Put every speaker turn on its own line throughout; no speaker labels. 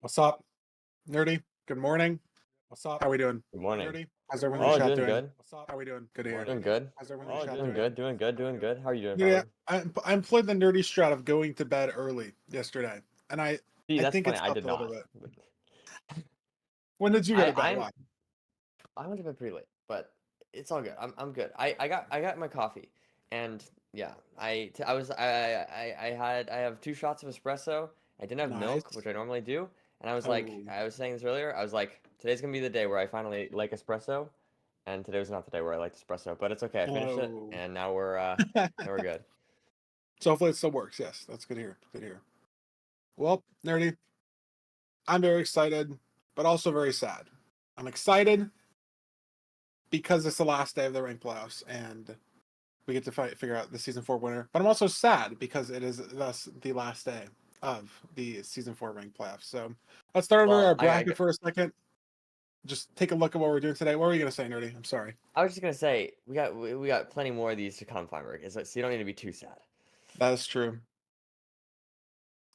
What's up, nerdy? Good morning. What's up? How we doing?
Good morning.
Nerdy? How's everyone in the
Oh,
chat
doing
doing?
good.
What's up? How we doing? Good to hear.
Doing good.
How's everyone in the chat
Doing
doing?
good. Doing good. Doing good. How are you doing,
Yeah,
Tyler?
I employed the nerdy strat of going to bed early yesterday, and
See,
I
that's
think
funny.
it's
I
helped
did
a little
not.
bit. When did you go
I
to bed?
I'm
Why?
I went to bed pretty late, but it's all good. I'm good. I got my coffee, and yeah, I have 2 shots of espresso. I didn't have milk,
Nice.
which I normally do, and
Oh,
I was saying this earlier. I was like, today's gonna be the day where I finally like espresso, and today was not the day where I liked espresso, but it's okay. I finished it,
oh.
and now we're good.
So hopefully it still works. Yes, that's good to hear. Good to hear. Well, nerdy, I'm very excited, but also very sad. I'm excited because it's the last day of the ranked playoffs, and we get to figure out the season 4 winner. But I'm also sad because it is thus the last day of the season 4 ranked playoffs. So let's start over our
Well,
bracket for a second. Just take a look at what we're doing today. What were you gonna say, nerdy? I'm sorry.
I was just gonna say we got plenty more of these to come, Feinberg. So you don't need to be too sad.
That is true.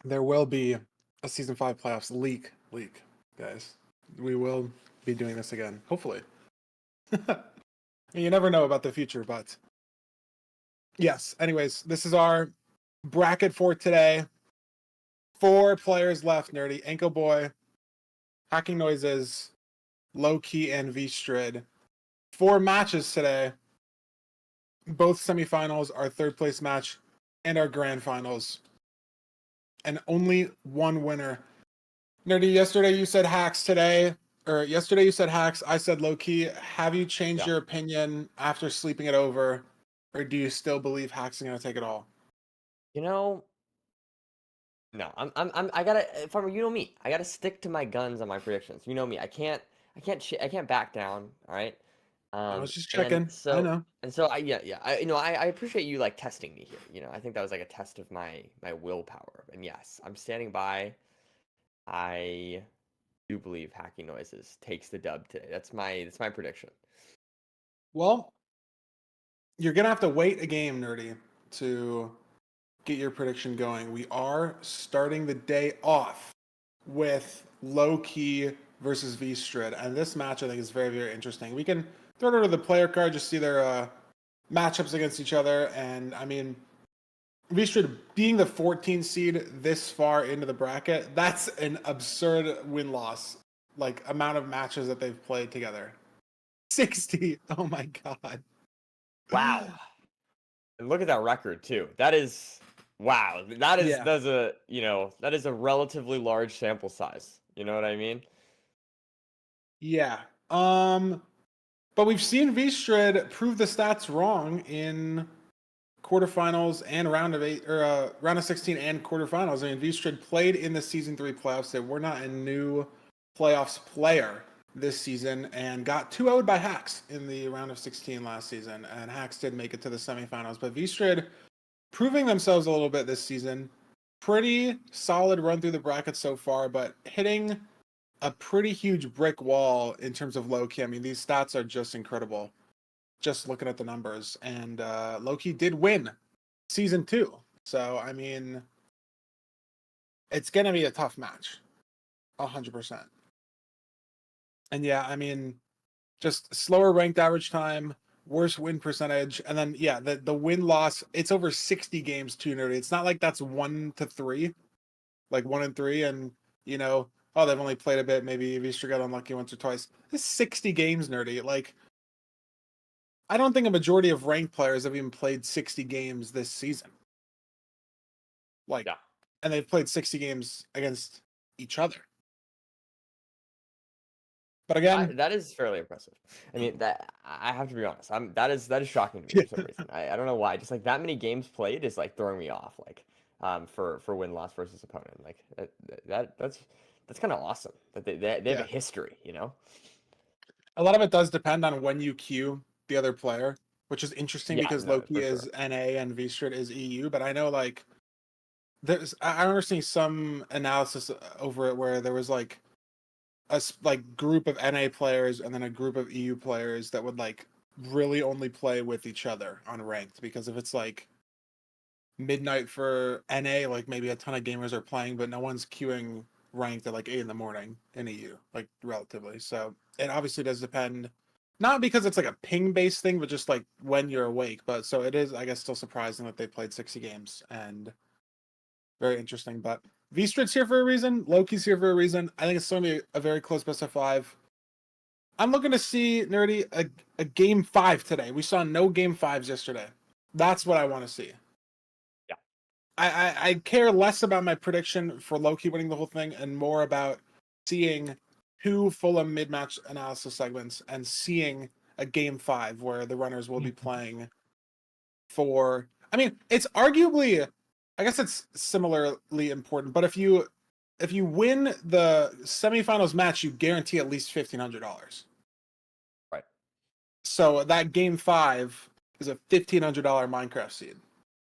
There will be a season 5 playoffs leak, guys. We will be doing this again, hopefully. You never know about the future, but yes. Anyways, this is our bracket for today. 4 players left, nerdy. Ankle Boy, Hacking Noises, Lowkey, and Vstrid. 4 matches today. Both semifinals, our third place match, and our grand finals. And only one winner. Nerdy, yesterday you said hacks today. Or yesterday you said hacks. I said Lowkey. Have you changed
Yeah.
your opinion after sleeping it over? Or do you still believe hacks are going to take it all?
You know, no, I gotta, Farmer, you know me. I gotta stick to my guns on my predictions. You know me. I can't back down. All right.
I was just
And
checking. I
so,
know.
yeah. I appreciate you like testing me here. I think that was like a test of my willpower. And yes, I'm standing by. I do believe Hacking Noises takes the dub today. That's my prediction.
Well, you're going to have to wait a game, nerdy, to get your prediction going. We are starting the day off with Lowkey versus Vstrid, and this match I think is very, very interesting. We can throw it over the player card, just see their matchups against each other, and I mean, Vstrid being the 14 seed this far into the bracket, that's an absurd win-loss, like amount of matches that they've played together. 60. Oh my god.
Wow. And look at that record too. That is wow.
Yeah.
That is a relatively large sample size. You know what I mean?
Yeah. But we've seen Vstrid prove the stats wrong in quarterfinals and round of 16 and quarterfinals. I mean, Vstrid played in the season 3 playoffs. They were not a new playoffs player this season and got 2-0'd by Hacks in the round of 16 last season. And Hacks did make it to the semifinals, but Vstrid proving themselves a little bit this season. Pretty solid run through the bracket so far, but hitting a pretty huge brick wall in terms of Lowkey. I mean, these stats are just incredible. Just looking at the numbers, and Lowkey did win season 2. So I mean, it's gonna be a tough match, 100%. And yeah, I mean, just slower ranked average time, worse win percentage, and then yeah, the win loss. It's over 60 games too, nerdy. It's not like that's 1-3, like 1-3, and oh, they've only played a bit. Maybe Vistra got unlucky once or twice. It's 60 games, nerdy. Like, I don't think a majority of ranked players have even played 60 games this season. Like,
Yeah.
and they've played 60 games against each other. But again,
That is fairly impressive. I mean, that I have to be honest. That is shocking to me
yeah,
for some reason. I don't know why. Just like that many games played is like throwing me off. Like, for win loss versus opponent. Like that's kind of awesome that they have a
yeah.
history.
A lot of it does depend on when you queue the other player, which is interesting
Yeah.
because
No,
Lowkey
for
is
sure.
NA and Vstrid is EU. But I know like I remember seeing some analysis over it where there was like like group of NA players and then a group of EU players that would like really only play with each other on ranked, because if it's like midnight for NA, like maybe a ton of gamers are playing, but no one's queuing ranked at like 8 in the morning in EU, like relatively. So it obviously does depend, not because it's like a ping based thing, but just like when you're awake. But so it is, I guess, still surprising that they played 60 games and very interesting. But Vstrid's here for a reason. Lowkey's here for a reason. I think it's going to be a very close best of 5. I'm looking to see, Nerdy, a game 5 today. We saw no game 5s yesterday. That's what I want to see.
Yeah.
I care less about my prediction for Lowkey winning the whole thing and more about seeing 2 Fulham mid-match analysis segments and seeing a game 5 where the runners will be playing for... I mean, it's arguably... I guess it's similarly important, but if you win the semifinals match, you guarantee at least $1,500.
Right.
So that game 5 is a $1,500 Minecraft seed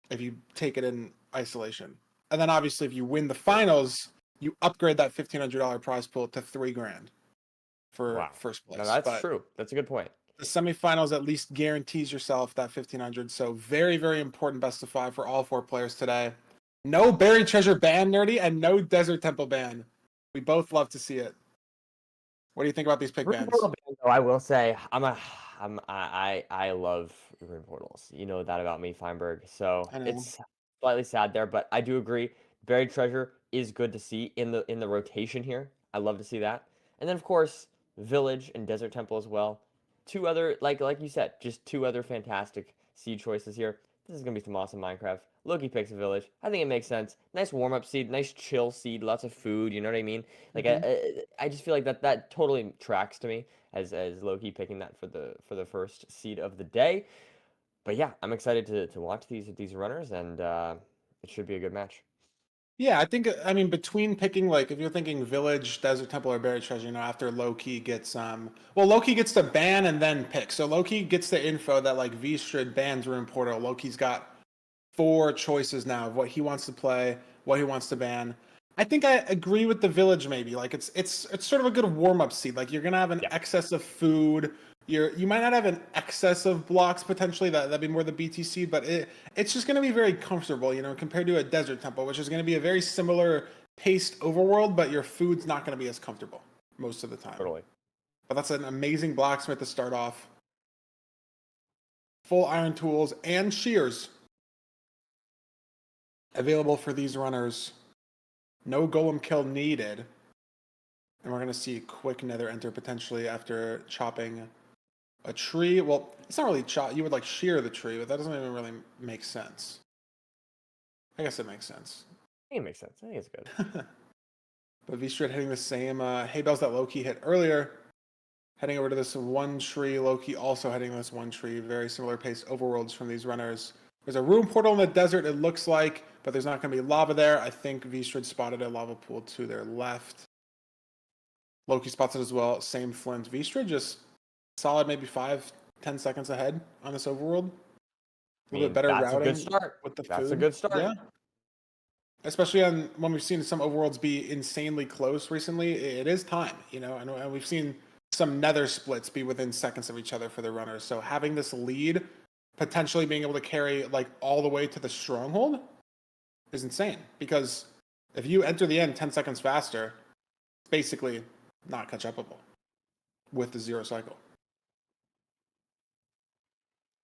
if you take it in isolation. And then obviously if you win the finals, you upgrade that $1,500 prize pool to $3,000 for first place.
No, that's true. That's a good point.
The semifinals at least guarantees yourself that $1,500. So very, very important best of 5 for all 4 players today. No buried treasure ban, Nerdy, and no desert temple ban. We both love to see it. What do you think about these pick bans?
Though, I will say I love Rune Portals. You know that about me, Feinberg. So it's slightly sad there, but I do agree. Buried treasure is good to see in the rotation here. I love to see that. And then of course, Village and Desert Temple as well. 2 other like you said, just 2 other fantastic seed choices here. This is gonna be some awesome Minecraft. Lowkey picks a Village. I think it makes sense. Nice warm-up seed, nice chill seed, lots of food. You know what I mean? Like I just feel like that totally tracks to me as Lowkey picking that for the first seed of the day. But yeah, I'm excited to watch these runners, and it should be a good match.
Yeah, I mean, between picking, like, if you're thinking Village, Desert Temple, or Buried Treasure, after Lowkey gets, Lowkey gets to ban and then pick. So Lowkey gets the info that, like, Vstrid bans Rune Portal. Lowkey's got 4 choices now of what he wants to play, what he wants to ban. I think I agree with the Village, maybe. Like, it's sort of a good warm-up seed. Like, you're going to have an excess of food. You might not have an excess of blocks potentially, that'd be more the BTC, but it's just going to be very comfortable, compared to a Desert Temple, which is going to be a very similar paced overworld, but your food's not going to be as comfortable most of the time.
Totally.
But that's an amazing blacksmith to start off. Full iron tools and shears available for these runners. No golem kill needed. And we're going to see quick nether enter potentially after chopping a tree. Well, it's not really chop. You would like shear the tree, but that doesn't even really make sense. I guess it makes sense.
I think it makes sense. I think it's good.
But Vstrid hitting the same hay bales that Lowkey hit earlier. Heading over to this one tree. Lowkey also heading this one tree. Very similar pace overworlds from these runners. There's a rune portal in the desert, it looks like, but there's not going to be lava there. I think Vstrid spotted a lava pool to their left. Lowkey spots it as well. Same flint. Vstrid just solid, maybe 5-10 seconds ahead on this overworld. A little bit better routing.
That's a good start.
With the food.
That's a good start.
Yeah. Especially when we've seen some overworlds be insanely close recently, it is time, and we've seen some nether splits be within seconds of each other for the runners. So having this lead, potentially being able to carry like all the way to the stronghold is insane, because if you enter the end 10 seconds faster, it's basically not catch upable with the 0 cycle.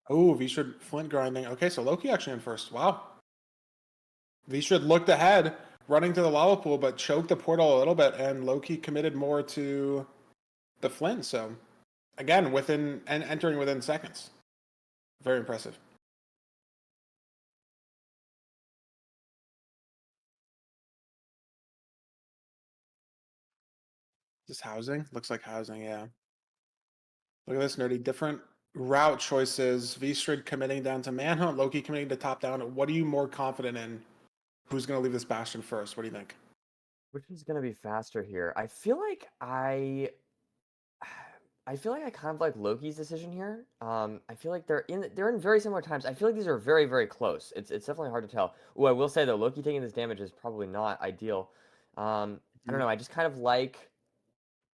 Oh, Vstrid flint grinding. Okay, so Lowkey actually in first. Wow. Vstrid looked ahead, running to the lava pool, but choked the portal a little bit, and Lowkey committed more to the flint. So, again, entering within seconds. Very impressive. Is this housing? Looks like housing, yeah. Look at this, Nerdy. Different route choices. Vstrid committing down to Manhunt. Lowkey committing to top down. What are you more confident in? Who's going to leave this bastion first? What do you think?
Which is going to be faster here? I feel like I kind of like Lowkey's decision here. I feel like they're in very similar times. I feel like these are very, very close. It's definitely hard to tell. Oh, I will say though, Lowkey taking this damage is probably not ideal. I don't know. I just kind of like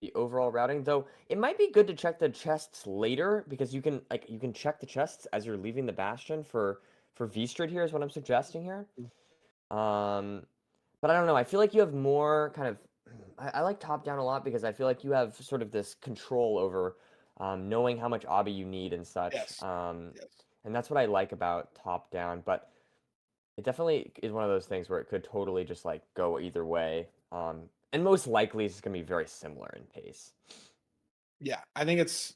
the overall routing, though. It might be good to check the chests later, because you can check the chests as you're leaving the bastion for Vstrid here is what I'm suggesting here. But I don't know. I feel like you have more kind of I like top down a lot because I feel like you have sort of this control over knowing how much obby you need and such.
Yes. Yes.
And that's what I like about top down. But it definitely is one of those things where it could totally just like go either way. And most likely it's going to be very similar in pace.
Yeah, I think it's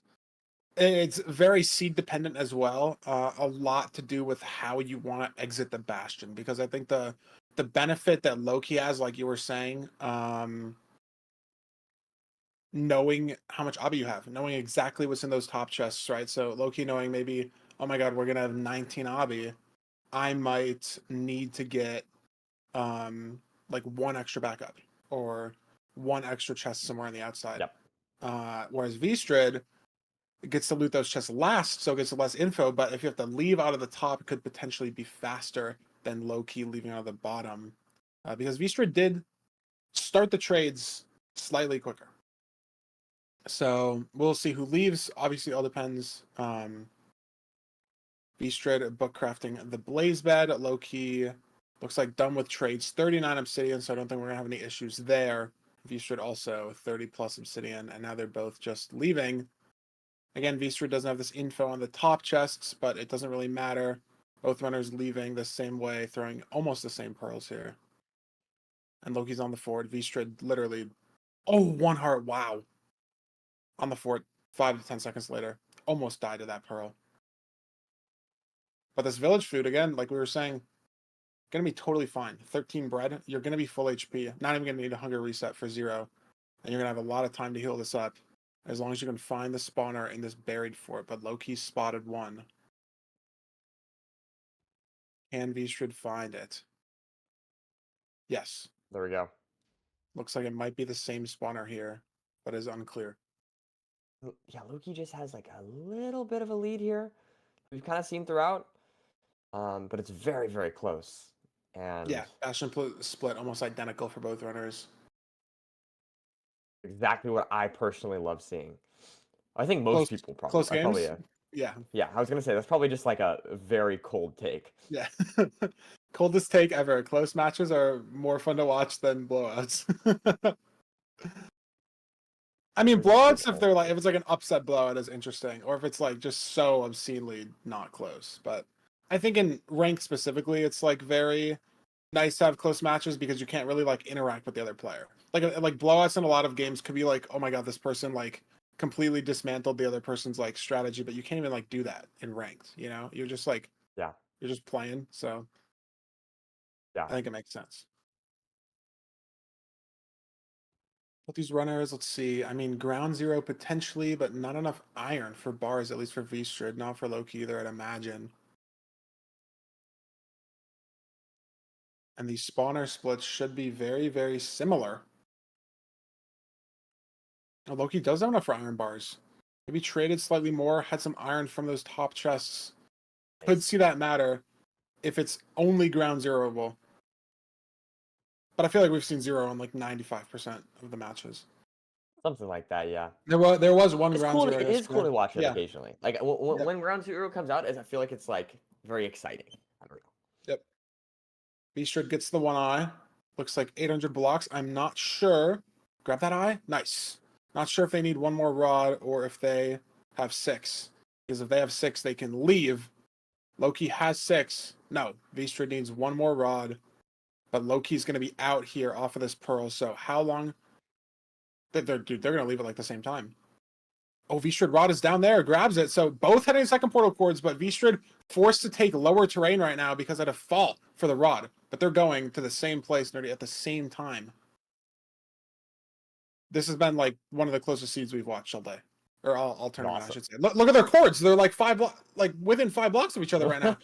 very seed dependent as well. A lot to do with how you want to exit the bastion, because I think the benefit that Lowkey has, like you were saying, knowing how much obby you have, knowing exactly what's in those top chests, right? So Lowkey knowing maybe, oh my god, we're gonna have 19 obby. I might need to get like one extra backup or one extra chest somewhere on the outside.
Yep.
Whereas Vstrid gets to loot those chests last, so it gets less info. But if you have to leave out of the top, it could potentially be faster than Lowkey leaving out of the bottom, because Vstrid did start the trades slightly quicker. So we'll see who leaves. Obviously, all depends. Vstrid book crafting the blaze bed. Lowkey looks like done with trades. 39 obsidian, so I don't think we're gonna have any issues there. Vstrid also 30 plus obsidian, and now they're both just leaving. Again, Vstrid doesn't have this info on the top chests, but it doesn't really matter. Both runners leaving the same way, throwing almost the same pearls here. And Lowkey's on the fort. Vstrid literally, oh, one heart, wow. On the fort, 5 to 10 seconds later. Almost died to that pearl. But this village food, again, like we were saying, gonna be totally fine. 13 bread, you're gonna be full HP. Not even gonna need a hunger reset for 0. And you're gonna have a lot of time to heal this up, as long as you can find the spawner in this buried fort. But Lowkey spotted one. Can Vstrid find it? Yes.
There we go.
Looks like it might be the same spawner here, but is unclear.
Yeah, Lowkey just has like a little bit of a lead here. We've kind of seen throughout, but it's very, very close. And
Yeah, Bastion split almost identical for both runners.
exactly what I personally love seeing. I think most
Close,
people probably
close
are probably
games. Yeah,
yeah, I was gonna say that's probably just like a very cold take.
yeah. Coldest take ever. Close matches are more fun to watch than blowouts. I mean,
There's a good
blowouts if
cold
they're like
take.
if it's like an upset blowout is interesting, or if it's like just so obscenely not close. But I think in rank specifically, it's like very nice to have close matches because you can't really like interact with the other player. Like blowouts in a lot of games could be like, oh my god, this person like completely dismantled the other person's like strategy, but you can't even like do that in ranked. You know, you're just like
Yeah,
you're just playing. So
yeah.
I think it makes sense. But these runners, let's see. I mean, ground zero potentially, but not enough iron for bars, at least for Vstrid, not for Lowkey either, I'd imagine. And these spawner splits should be very, very similar. Oh, Lowkey does have enough for iron bars. Maybe traded slightly more, had some iron from those top chests. Could
Nice.
see that matter if it's only ground zeroable. But I feel like we've seen zero on like 95% of the matches.
Something like that, yeah.
There was one
It's
ground
cool.
zero
It is cool
yesterday.
to watch it
Yeah.
occasionally. Like
Yep.
when Ground Zero comes out, I feel like it's like very exciting. I don't know.
Yep. Vstrid gets the one eye. Looks like 800 blocks. I'm not sure. Grab that eye. Nice. Not sure if they need one more rod or if they have 6. Because if they have 6, they can leave. Lowkey has 6. No, Vstrid needs one more rod. But Lowkey's going to be out here off of this pearl. So how long? They're going to leave at like the same time. Oh, Vstrid rod is down there. Grabs it. So both heading second portal cords, but Vstrid forced to take lower terrain right now because at a fault for the rod. But they're going to the same place nerdy at the same time. This has been like one of the closest seeds we've watched all day, or all tournament, I
Awesome.
should say. Look at their cords; they're like like within 5 blocks of each other right now.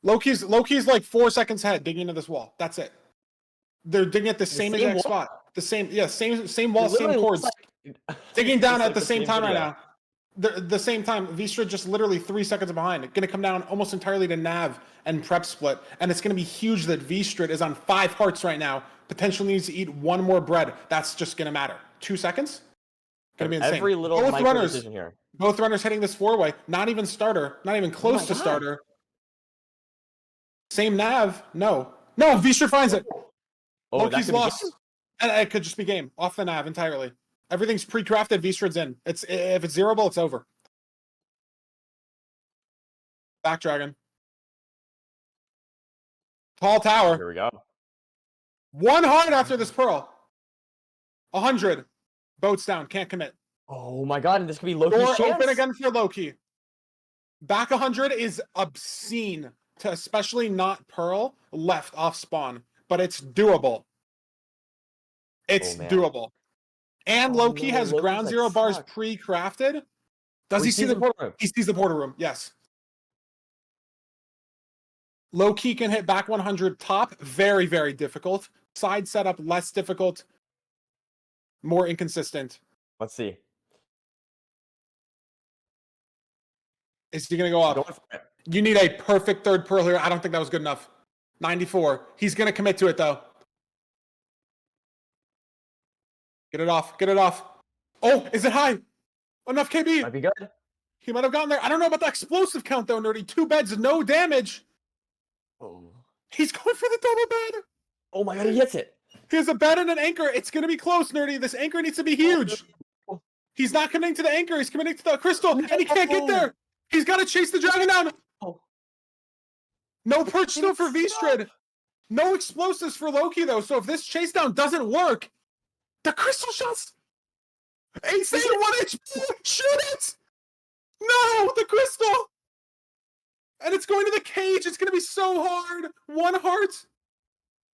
Lowkey's like 4 seconds ahead, digging into this wall. That's it. They're digging at the
The
same
same
exact
wall.
spot. The same, yeah, same
It
wall, same
literally looks
cords.
like
Digging down
just
at
like
the
the
same
same
time right
video.
now. The same time, Vstrid just literally 3 seconds behind. Gonna come down almost entirely to Nav and prep split, and it's gonna be huge that Vstrid is on 5 hearts right now. Potentially needs to eat one more bread. That's just gonna matter. 2 seconds. Gonna be insane.
Every little micro decision here.
Both runners hitting this 4-way. Not even starter. Not even
Oh my
close to
god.
starter. Same Nav. No. No, Vstrid finds it.
Oh, that
Lowkey's
could be
lost.
game?
And it could just be game. Off the nav entirely. Everything's pre-crafted, Vstrid's in. If it's zeroable, it's over. Back dragon. Tall tower.
Here we go.
1 heart after this pearl. 100. Boats down. Can't commit.
Oh my god, and this could be
Door
Lowkey's chance.
open again for Lowkey. Back 100 is obscene to especially not pearl left off spawn, but it's doable. It's
Oh, man.
doable. And
Oh,
Lowkey
no,
has
Lowkey's,
ground
like,
zero bars
stuck.
pre-crafted. Does
Oh,
he see
sees
the
the
portal
portal
room? He sees the portal room, yes. Lowkey can hit back 100 top. Very, very difficult. Side setup, less difficult. More inconsistent.
Let's see.
Is he going to go
Going
up?
for it.
You need a perfect third pearl here. I don't think that was good enough. 94. He's going to commit to it, though. Get it off. Get it off. Oh, is it high? Enough KB.
Might be good.
He might have gotten there. I don't know about the explosive count, though, Nerdy. 2 beds, no damage.
Oh.
He's going for the double bed.
Oh my god, he hits it.
He has a bed and an anchor. It's going to be close, Nerdy. This anchor needs to be huge.
Oh.
He's not committing to the anchor. He's committing to the crystal, and he can't get there. He's got to chase the dragon down.
Oh.
No perch still for Vstrid. No explosives for Lowkey, though. So if this chase down doesn't work, the crystal shots. Ace 1 HP. Shoot it. No, the crystal. And it's going to the cage. It's going to be so hard. 1 heart.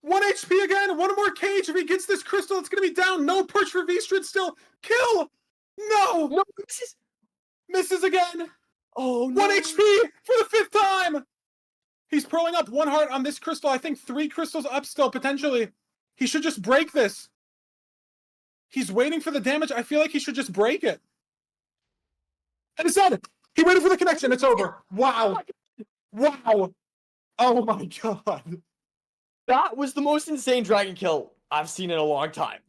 1 HP again. 1 more cage. If he gets this crystal, it's going to be down. No perch for Vstrid still. Kill. No.
No,
Misses again.
Oh no.
1 HP for the 5th time. He's purling up 1 heart on this crystal. I think 3 crystals up still, potentially. He should just break this. He's waiting for the damage. I feel like he should just break it. And it's done. He waited for the connection. It's over. Wow. Wow. Oh my god.
That was the most insane dragon kill I've seen in a long time.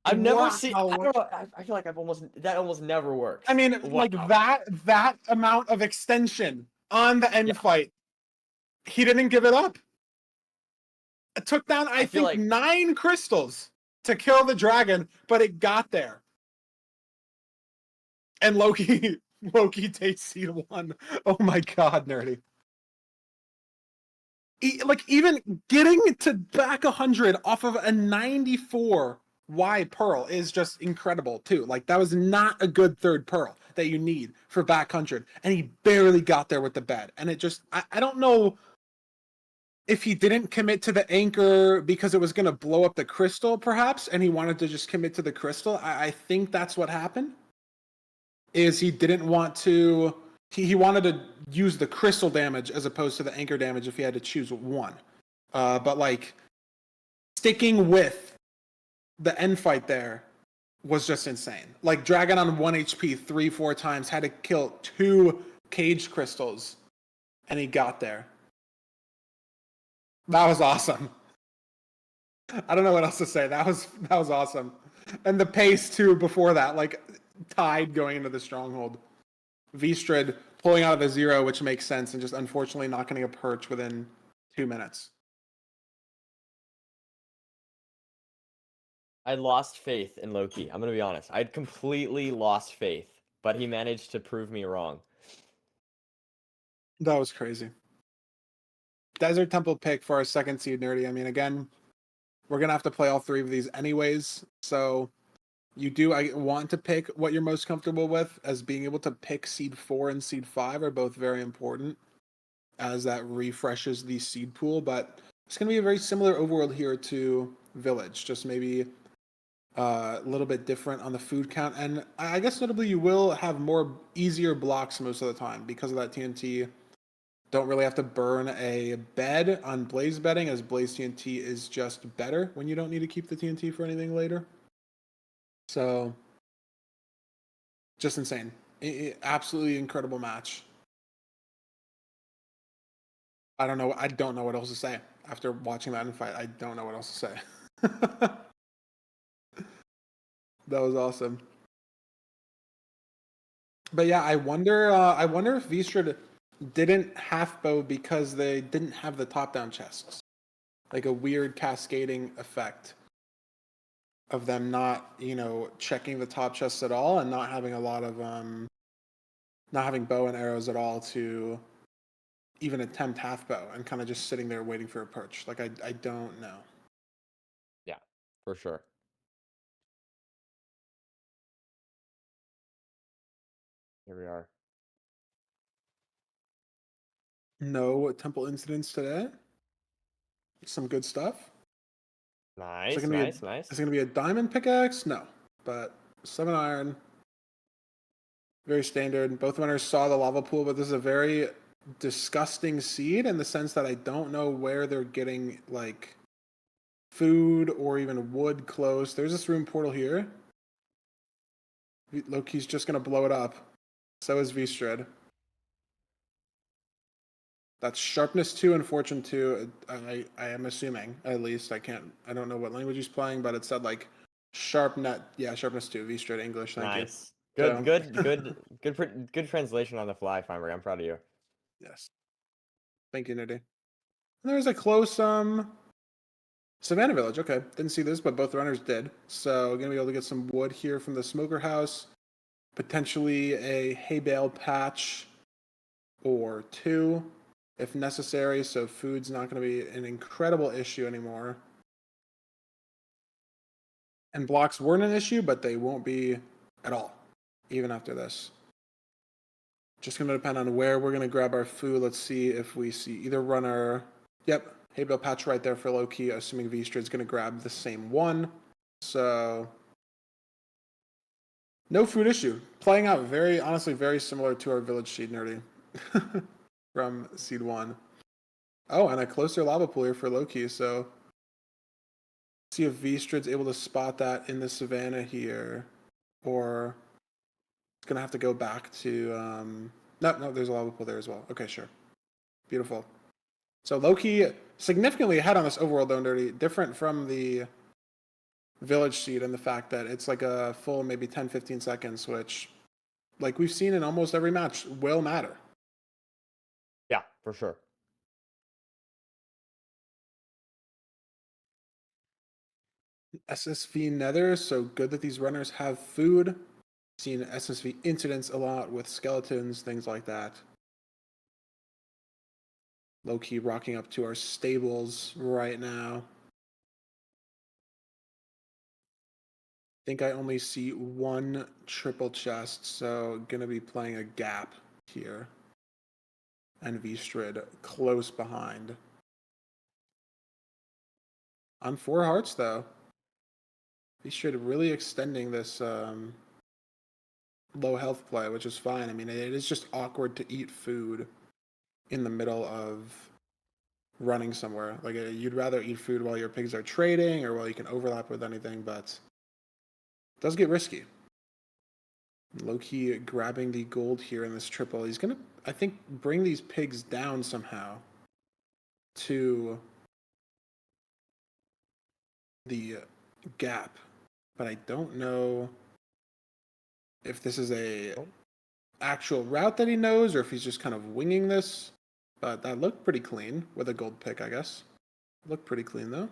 I've never seen. I don't know. I feel like that almost never works.
I mean, like that amount of extension on the end fight. He didn't give it up. It took down, I think, like 9 crystals to kill the dragon, but it got there. And Lowkey takes seed 1. Oh my god, Nerdy. Like, even getting to back 100 off of a 94 Y pearl is just incredible, too. Like, that was not a good third pearl that you need for back 100. And he barely got there with the bed. And it just, I don't know if he didn't commit to the anchor because it was going to blow up the crystal, perhaps, and he wanted to just commit to the crystal. I think that's what happened. Is he didn't want to... He wanted to use the crystal damage as opposed to the anchor damage if he had to choose one. But, like, sticking with the end fight there was just insane. Like, Dragon on 1 HP 3-4 times, had to kill 2 cage crystals, and he got there. That was awesome. I don't know what else to say. That was awesome. And the pace, too, before that, like, tied going into the stronghold. Vstrid pulling out of the 0, which makes sense, and just unfortunately not getting a perch within 2 minutes.
I lost faith in Lowkey. I'm going to be honest. I'd completely lost faith, but he managed to prove me wrong.
That was crazy. Desert Temple pick for our 2nd seed, Nerdy. I mean, again, we're going to have to play all 3 of these anyways, so I want to pick what you're most comfortable with, as being able to pick seed 4 and seed 5 are both very important, as that refreshes the seed pool, but it's going to be a very similar overworld here to Village, just maybe a little bit different on the food count, and I guess notably you will have easier blocks most of the time because of that TNT. Don't really have to burn a bed on Blaze bedding, as Blaze TNT is just better when you don't need to keep the TNT for anything later. So, just insane. Absolutely incredible match. I don't know what else to say. After watching that fight, I don't know what else to say. That was awesome. But yeah, I wonder if Vstrid didn't half bow because they didn't have the top-down chests. like a weird cascading effect of them not, checking the top chests at all and not having a lot of not having bow and arrows at all to even attempt half bow and kind of just sitting there waiting for a perch. Like I don't know.
Yeah, for sure. Here we are.
No temple incidents today. Some good stuff. Is it
Nice,
gonna be a
nice,
is
nice.
it gonna be a diamond pickaxe? No, but 7 iron. Very standard. Both runners saw the lava pool, but this is a very disgusting seed in the sense that I don't know where they're getting like food or even wood close. There's this room portal here. Lowkey's just gonna blow it up. So is Vstrid. That's sharpness 2 and fortune 2. I am assuming, at least. I don't know what language he's playing, but it said like sharpness 2, Vstrid English, thank you.
Nice. Good,
So
good, good, good translation on the fly, Farmer. I'm proud of you.
yes. Thank you, Nitty. And there's a close Savannah Village. Okay, didn't see this, but both runners did. So we're gonna be able to get some wood here from the smoker house, potentially a hay bale patch or two if necessary. So food's not gonna be an incredible issue anymore. And blocks weren't an issue, but they won't be at all, even after this. Just gonna depend on where we're gonna grab our food. Let's see if we see either runner. Yep, hay bale patch right there for Lowkey, assuming Vstrid's gonna grab the same one. So no food issue. Playing out honestly, very similar to our village seed nerdy from seed 1. Oh, and a closer lava pool here for Lowkey. So see if Vstrid's able to spot that in the savannah here, or it's gonna have to go back to. No, there's a lava pool there as well. Okay, sure, beautiful. So Lowkey significantly ahead on this overworld though, nerdy, different from the village seed and the fact that it's like a full maybe 10-15 seconds, which like we've seen in almost every match will matter.
Yeah, for sure.
SSV Nether, so good that these runners have food. Seen SSV incidents a lot with skeletons, things like that. Lowkey rocking up to our stables right now. Think I only see one triple chest, so gonna be playing a gap here. And Vstrid close behind. On 4 hearts though. Vstrid really extending this low health play, which is fine. I mean, it is just awkward to eat food in the middle of running somewhere. Like you'd rather eat food while your pigs are trading or while you can overlap with anything, but it does get risky. Lowkey grabbing the gold here in this triple. He's gonna, I think, bring these pigs down somehow to the gap, but I don't know if this is a
Oh,
actual route that he knows or if he's just kind of winging this. But that looked pretty clean with a gold pick, I guess. Looked pretty clean though.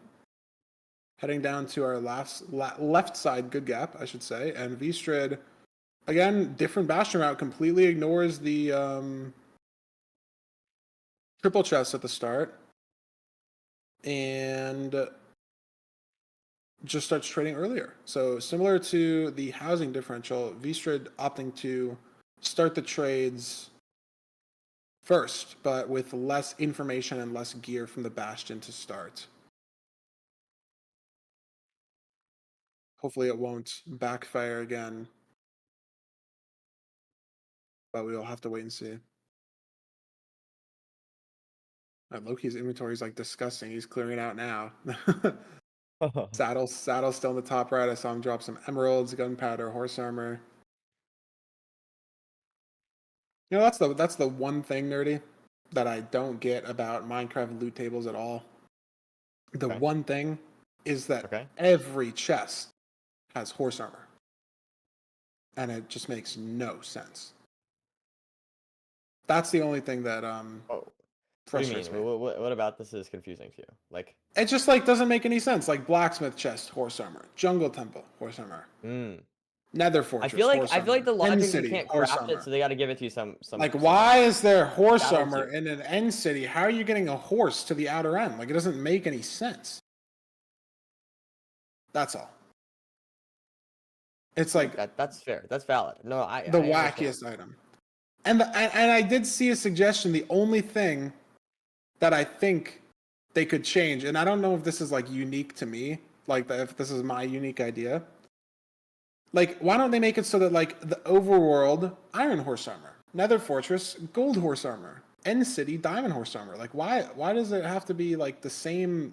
Heading down to our left side, good gap, I should say, and Vstrid again, different bastion route, completely ignores the triple chest at the start and just starts trading earlier. So similar to the housing differential, Vstrid opting to start the trades first, but with less information and less gear from the bastion to start. Hopefully it won't backfire again, but we will have to wait and see. Loki's inventory is like disgusting. He's clearing it out now. Saddle still in the top right. I saw him drop some emeralds, gunpowder, horse armor. That's the one thing, nerdy, that I don't get about Minecraft loot tables at all. The
okay.
one thing is that
Okay.
every chest has horse armor, and it just makes no sense. That's the only thing that
Oh. What do you
Frustrates
mean?
me.
What about this is confusing to you? Like,
It just like doesn't make any sense. Like blacksmith chest, horse armor. Jungle temple, horse armor. Nether fortress, horse
I feel like
armor.
the
End
logic is you
city,
can't
horse
craft it,
armor.
so they got to give it to you some
Like, why is there horse
Battle
armor
too.
in an end city? How are you getting a horse to the outer end? Like, it doesn't make any sense. That's all. It's like
That's fair. That's valid. No, I
the
understand.
wackiest item. And I did see a suggestion. The only thing that I think they could change, and I don't know if this is like unique to me, like if this is my unique idea. Like, why don't they make it so that like the overworld iron horse armor, Nether fortress gold horse armor, end city diamond horse armor? Like, why does it have to be like the same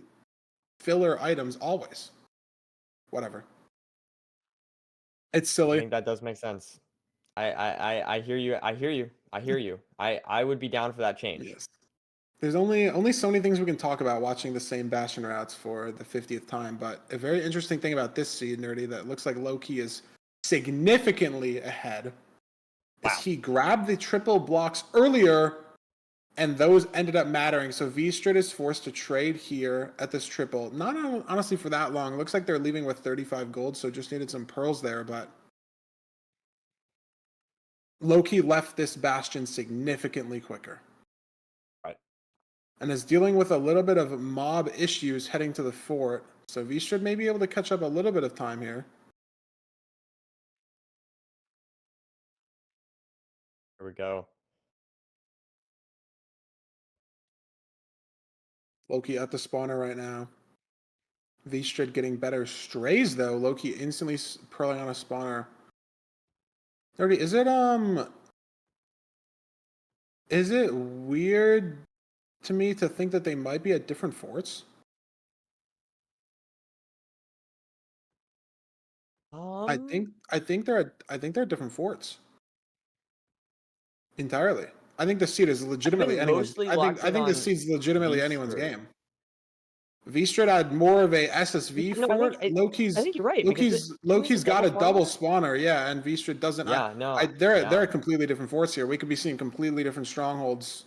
filler items always? Whatever. It's
I
silly.
think that does make sense. I hear you. I hear you. I hear you. I would be down for that change.
Yes. There's only so many things we can talk about watching the same Bastion routes for the 50th time, but a very interesting thing about this seed, Nerdy, that looks like Lowkey is significantly ahead is he grabbed the triple blocks earlier, and those ended up mattering. So Vstrid is forced to trade here at this triple. Not honestly for that long. Looks like they're leaving with 35 gold, so just needed some pearls there, but Lowkey left this Bastion significantly quicker.
Right.
And is dealing with a little bit of mob issues heading to the fort. So Vstrid may be able to catch up a little bit of time here.
Here we go.
Lowkey at the spawner right now. Vstrid getting better strays though. Lowkey instantly pearling on a spawner. Is it weird to me to think that they might be at different forts? I think they're at different forts. Entirely. I think the seed is legitimately anyone's.
mostly
I think the
watching
seed's legitimately
on
anyone's
Vstrid.
game. Vstrid had more of a SSV
No,
fort.
I think you're right.
Lowkey's got a double spawner, yeah, and Vstrid doesn't.
Yeah, no.
They're at completely different forts here. We could be seeing completely different strongholds,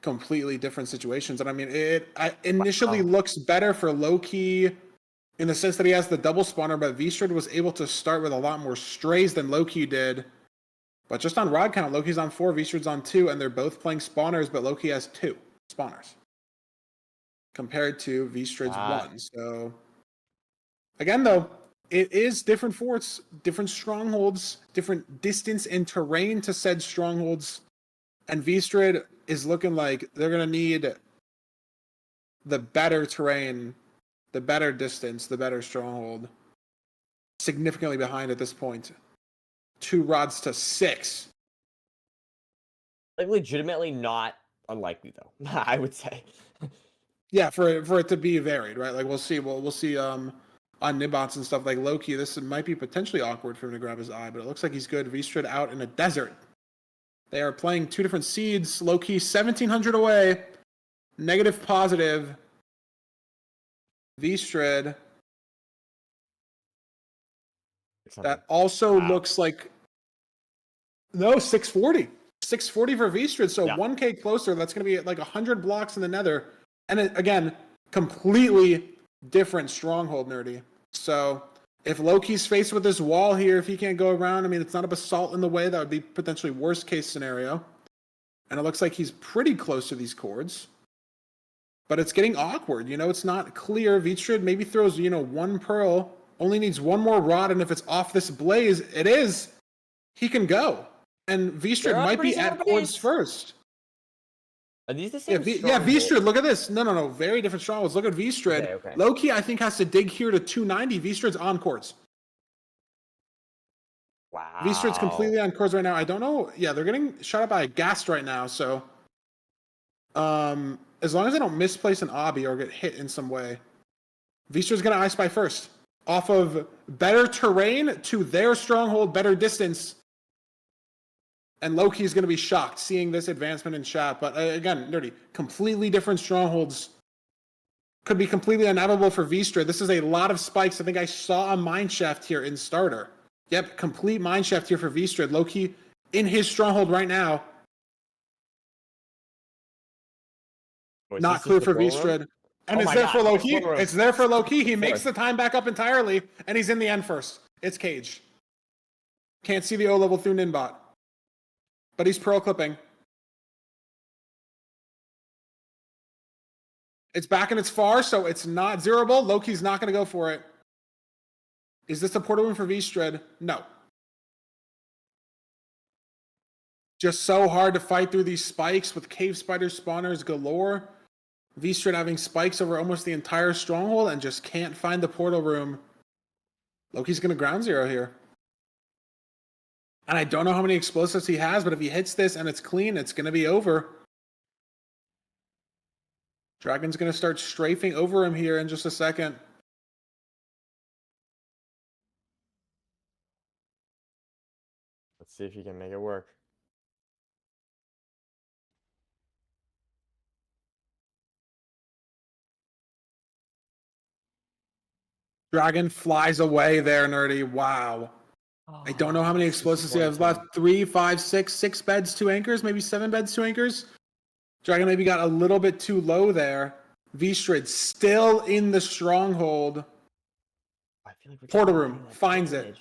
completely different situations. And I mean, it initially looks better for Lowkey in the sense that he has the double spawner, but Vstrid was able to start with a lot more strays than Lowkey did. But just on rod count, Lowkey's on 4, Vstrid's on 2, and they're both playing spawners, but Lowkey has 2 spawners compared to Vstrid's 1. So, again, though, it is different forts, different strongholds, different distance and terrain to said strongholds. And Vstrid is looking like they're going to need the better terrain, the better distance, the better stronghold. Significantly behind at this point. 2 rods to 6.
Like, legitimately not unlikely, though, I would say.
Yeah, for it to be varied, right? Like, we'll see on Nibots and stuff like Lowkey, this might be potentially awkward for him to grab his eye, but it looks like he's good. Vstrid out in a desert. They are playing 2 different seeds. Lowkey 1,700 away. Negative, positive. Vstrid. That also looks like... No, 640. 640 for Vstrid, so 1k closer. That's going to be like 100 blocks in the nether. And again, completely different stronghold, Nerdy. So if Lowkey's faced with this wall here, if he can't go around, I mean, it's not a basalt in the way. That would be potentially worst case scenario. And it looks like he's pretty close to these cords. But it's getting awkward. You know, it's not clear. Vstrid maybe throws, 1 pearl. Only needs 1 more rod. And if it's off this blaze, it is. He can go. And Vstrid might be at cords first.
Are these the same?
Yeah, Vstrid, look at this. No. Very different strongholds. Look at Vstrid.
Okay.
Lowkey, I think, has to dig here to 290. Vstrid's on cords.
Wow.
Vstrid's completely on cords right now. I don't know. Yeah, they're getting shot up by a ghast right now, so as long as they don't misplace an obby or get hit in some way, Vstrid's gonna I Spy first. Off of better terrain to their stronghold, better distance. And Lowkey's going to be shocked seeing this advancement in chat. But again, Nerdy, completely different strongholds. Could be completely unavable for Vstrid. This is a lot of spikes. I think I saw a mineshaft here in starter. Yep, complete mineshaft here for Vstrid. Lowkey in his stronghold right now.
Wait,
Not
is
clear
this
for
the throne room?
Vstrid. And
Oh
it's
my
there for
God,
Lowkey.
throne room.
It's there for Lowkey. He makes
Fourth.
the time back up entirely, and he's in the end first. It's Cage. Can't see the O-level through Ninbot. But he's pro clipping. It's back and it's far, so it's not zeroable. Lowkey's not going to go for it. Is this a portal room for Vstrid? No. Just so hard to fight through these spikes with cave spider spawners galore. Vstrid having spikes over almost the entire stronghold and just can't find the portal room. Lowkey's going to ground zero here. And I don't know how many explosives he has, but if he hits this and it's clean, it's going to be over. Dragon's going to start strafing over him here in just a second.
Let's see if he can make it work.
Dragon flies away there, Nerdy. Wow. I don't know how many explosives he has left. 3, 5, 6, 6 beds, 2 anchors, maybe 7 beds, 2 anchors. Dragon maybe got a little bit too low there. Vstrid still in the stronghold.
I feel like
Portal room finds it.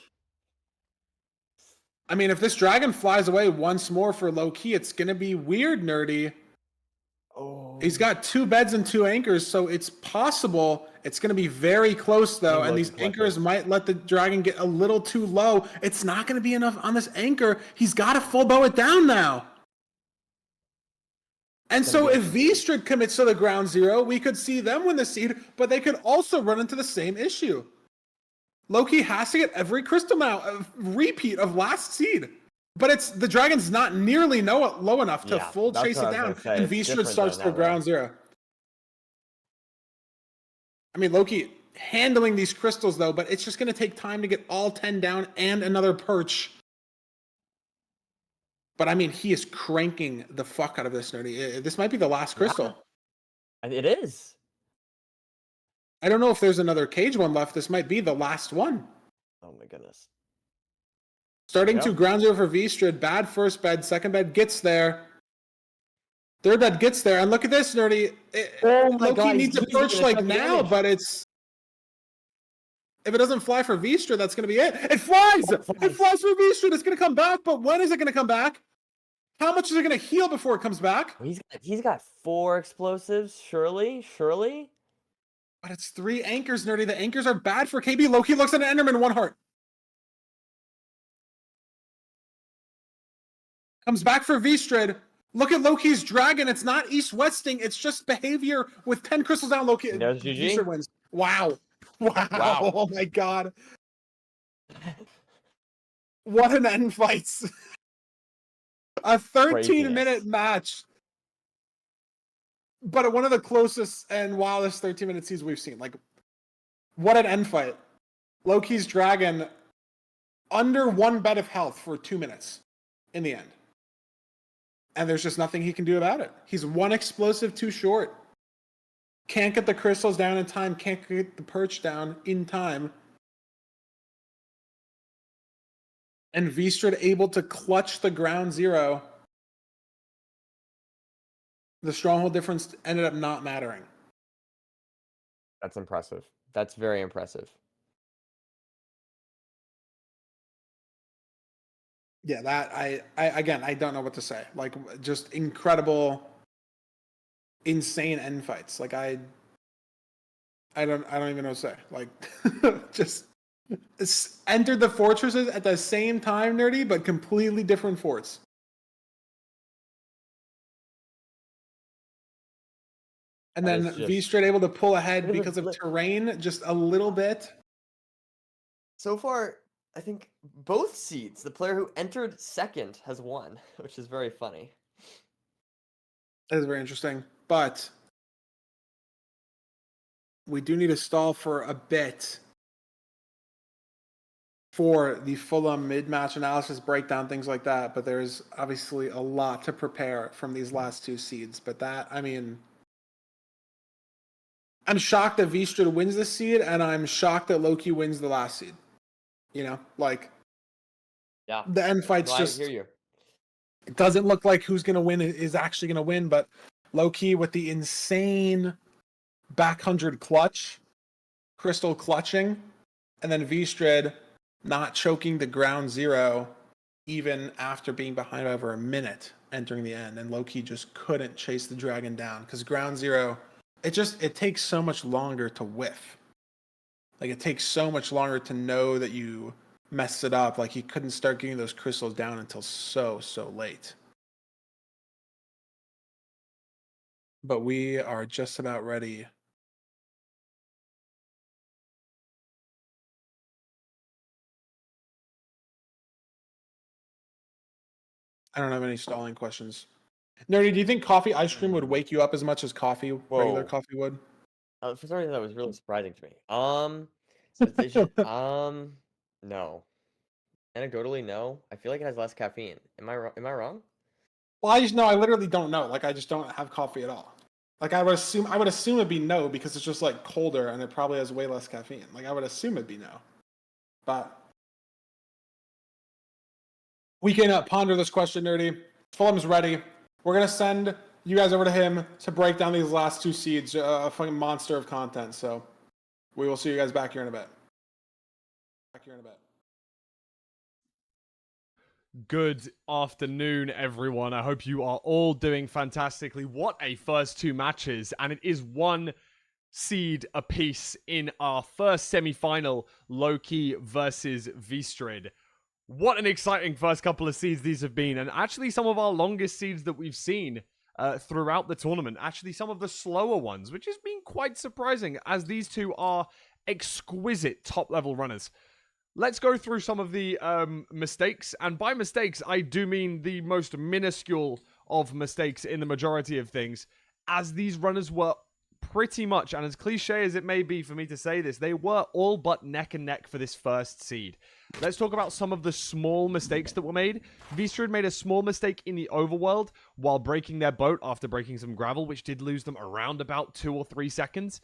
I mean, if this dragon flies away once more for Lowkey, it's going to be weird, Nerdy.
Oh.
He's got 2 beds and 2 anchors, so it's possible. It's going to be very close, though, and these anchors might let the dragon get a little too low. It's not going to be enough on this anchor. He's got to full bow it down now. And so if Vstrid commits to the ground zero, we could see them win the seed, but they could also run into the same issue. Lowkey has to get every crystal now, a repeat of last seed. But it's the dragon's not nearly low enough to full chase it down, and Vstrid starts the ground zero. I mean, Lowkey handling these crystals, though, but it's just going to take time to get all 10 down and another perch. But, I mean, he is cranking the fuck out of this, Nerdy. This might be the last crystal.
Yeah. It is.
I don't know if there's another cage one left. This might be the last one.
Oh, my goodness.
Starting to ground zero for Vstrid. Bad first bed. Second bed gets there. Third bed gets there. And look at this, Nerdy. Lowkey needs to perch like now, but it's... If it doesn't fly for Vstrid, that's going to be it. It flies! It flies for Vstrid. It's going to come back, but when is it going to come back? How much is it going to heal before it comes back?
He's got 4 explosives, surely?
But it's 3 anchors, Nerdy. The anchors are bad for KB. Lowkey looks at an Enderman, 1 heart. Comes back for Vstrid. Look at Lowkey's dragon. It's not east-westing. It's just behavior with 10 crystals down. Lowkey.
There's GG.
Vstrid wins. Wow. Oh my god. What an end fights. A 13-minute match. But one of the closest and wildest 13-minute seasons we've seen. Like, what an end fight. Lowkey's dragon under 1 bed of health for 2 minutes in the end. And there's just nothing he can do about it. He's 1 explosive too short. Can't get the crystals down in time. Can't get the perch down in time. And Vstrid able to clutch the ground zero. The stronghold difference ended up not mattering.
That's impressive. That's very impressive.
Yeah, that I don't know what to say. Like, just incredible, insane end fights. Like I don't even know what to say. Like, just entered the fortresses at the same time, Nerdy, but completely different forts. And then Vstrid able to pull ahead because of terrain just a little bit.
So far, I think both seeds, the player who entered second has won, which is very funny.
That is very interesting. But we do need to stall for a bit for the Fulham mid-match analysis breakdown, things like that. But there's obviously a lot to prepare from these last 2 seeds. But that, I mean, I'm shocked that Vstrid wins this seed, and I'm shocked that Lowkey wins the last seed. You know, like,
yeah,
the end fight's
I hear you.
It doesn't look like who's going to win is actually going to win, but Lowkey with the insane back 100 clutch, crystal clutching, and then Vstrid not choking the ground zero even after being behind by over a minute entering the end. And Lowkey just couldn't chase the dragon down because ground zero, it takes so much longer to whiff. Like, it takes so much longer to know that you messed it up. Like, he couldn't start getting those crystals down until so late. But we are just about ready. I don't have any stalling questions. Nerdy, do you think coffee ice cream would wake you up as much as regular coffee would?
For some reason, that was really surprising to me. Sensation. No. Anecdotally, no. I feel like it has less caffeine. Am I wrong?
Well, I literally don't know. Like, I just don't have coffee at all. Like, I would assume it'd be no because it's just like colder and it probably has way less caffeine. Like, I would assume it'd be no. But we can ponder this question, Nerdy. Fulham's ready. We're gonna send you guys over to him to break down these last two seeds. A fucking monster of content. So we will see you guys back here in a bit.
Good afternoon, everyone. I hope you are all doing fantastically. What a first two matches, and it is one seed apiece in our first semi-final, Lowkey versus Vstrid. What an exciting first couple of seeds these have been, and actually some of our longest seeds that we've seen throughout the tournament. Actually, some of the slower ones, which has been quite surprising, as these two are exquisite top-level runners. Let's go through some of the mistakes, and by mistakes, I do mean the most minuscule of mistakes in the majority of things, as these runners were pretty much, and as cliche as it may be for me to say this, they were all but neck and neck for this first seed. Let's talk about some of the small mistakes that were made. Vstrid made a small mistake in the overworld while breaking their boat after breaking some gravel, which did lose them around about 2 or 3 seconds,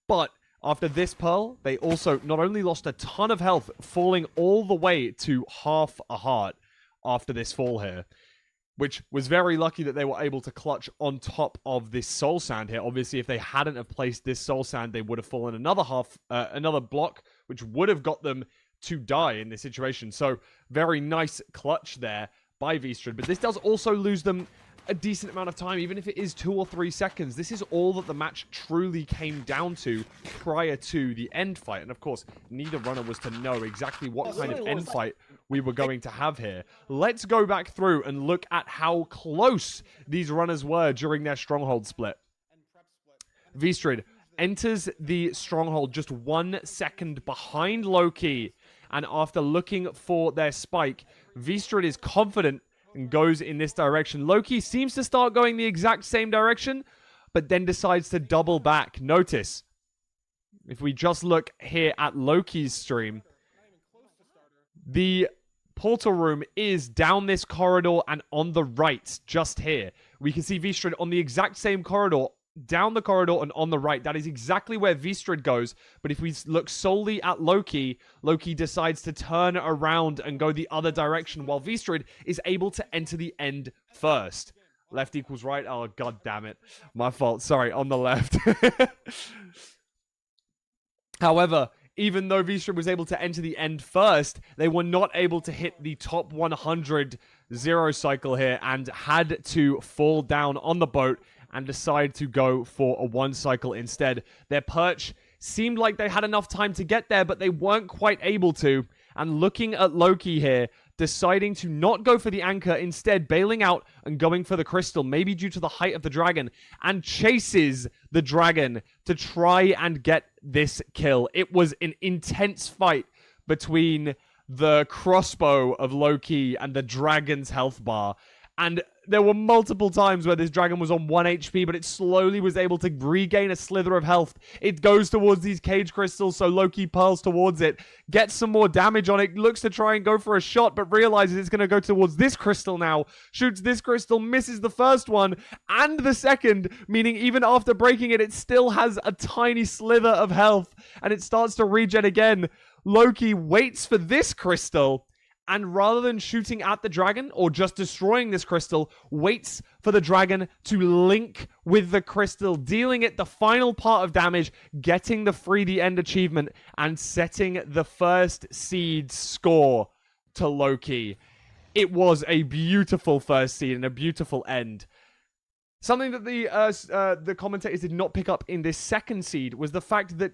but after this pearl, they also not only lost a ton of health, falling all the way to half a heart after this fall here, which was very lucky that they were able to clutch on top of this soul sand here. Obviously, if they hadn't have placed this soul sand, they would have fallen another block, which would have got them to die in this situation. So very nice clutch there by Vstrid, but this does also lose them a decent amount of time, even if it is 2 or 3 seconds. This is all that the match truly came down to prior to the end fight. And of course, neither runner was to know exactly what kind of end fight we were going to have here. Let's go back through and look at how close these runners were during their stronghold split. Vstrid enters the stronghold just 1 second behind Lowkey. And after looking for their spike, Vstrid is confident and goes in this direction. Lowkey seems to start going the exact same direction, but then decides to double back. Notice, if we just look here at Lowkey's stream, the portal room is down this corridor and on the right, just here. We can see Vstrid on the exact same corridor, down the corridor and on the right. That is exactly where Vstrid goes. But if we look solely at Lowkey, Lowkey decides to turn around and go the other direction, while Vstrid is able to enter the end first. Left equals right. Oh, god damn it. My fault. Sorry, on the left. However, even though Vstrid was able to enter the end first, they were not able to hit the top 100 zero cycle here and had to fall down on the boat and decide to go for a 1 cycle instead. Their perch seemed like they had enough time to get there, but they weren't quite able to. And looking at Lowkey here, deciding to not go for the anchor, instead bailing out and going for the crystal, maybe due to the height of the dragon, and chases the dragon to try and get this kill. It was an intense fight between the crossbow of Lowkey and the dragon's health bar. And there were multiple times where this dragon was on 1 HP, but it slowly was able to regain a slither of health. It goes towards these cage crystals, so Lowkey pearls towards it, gets some more damage on it, looks to try and go for a shot, but realizes it's going to go towards this crystal now. Shoots this crystal, misses the first one, and the second, meaning even after breaking it, it still has a tiny slither of health, and it starts to regen again. Lowkey waits for this crystal, and rather than shooting at the dragon or just destroying this crystal, waits for the dragon to link with the crystal, dealing it the final part of damage, getting the Free the End achievement, and setting the first seed score to Lowkey. It was a beautiful first seed and a beautiful end. Something that the commentators did not pick up in this second seed was the fact that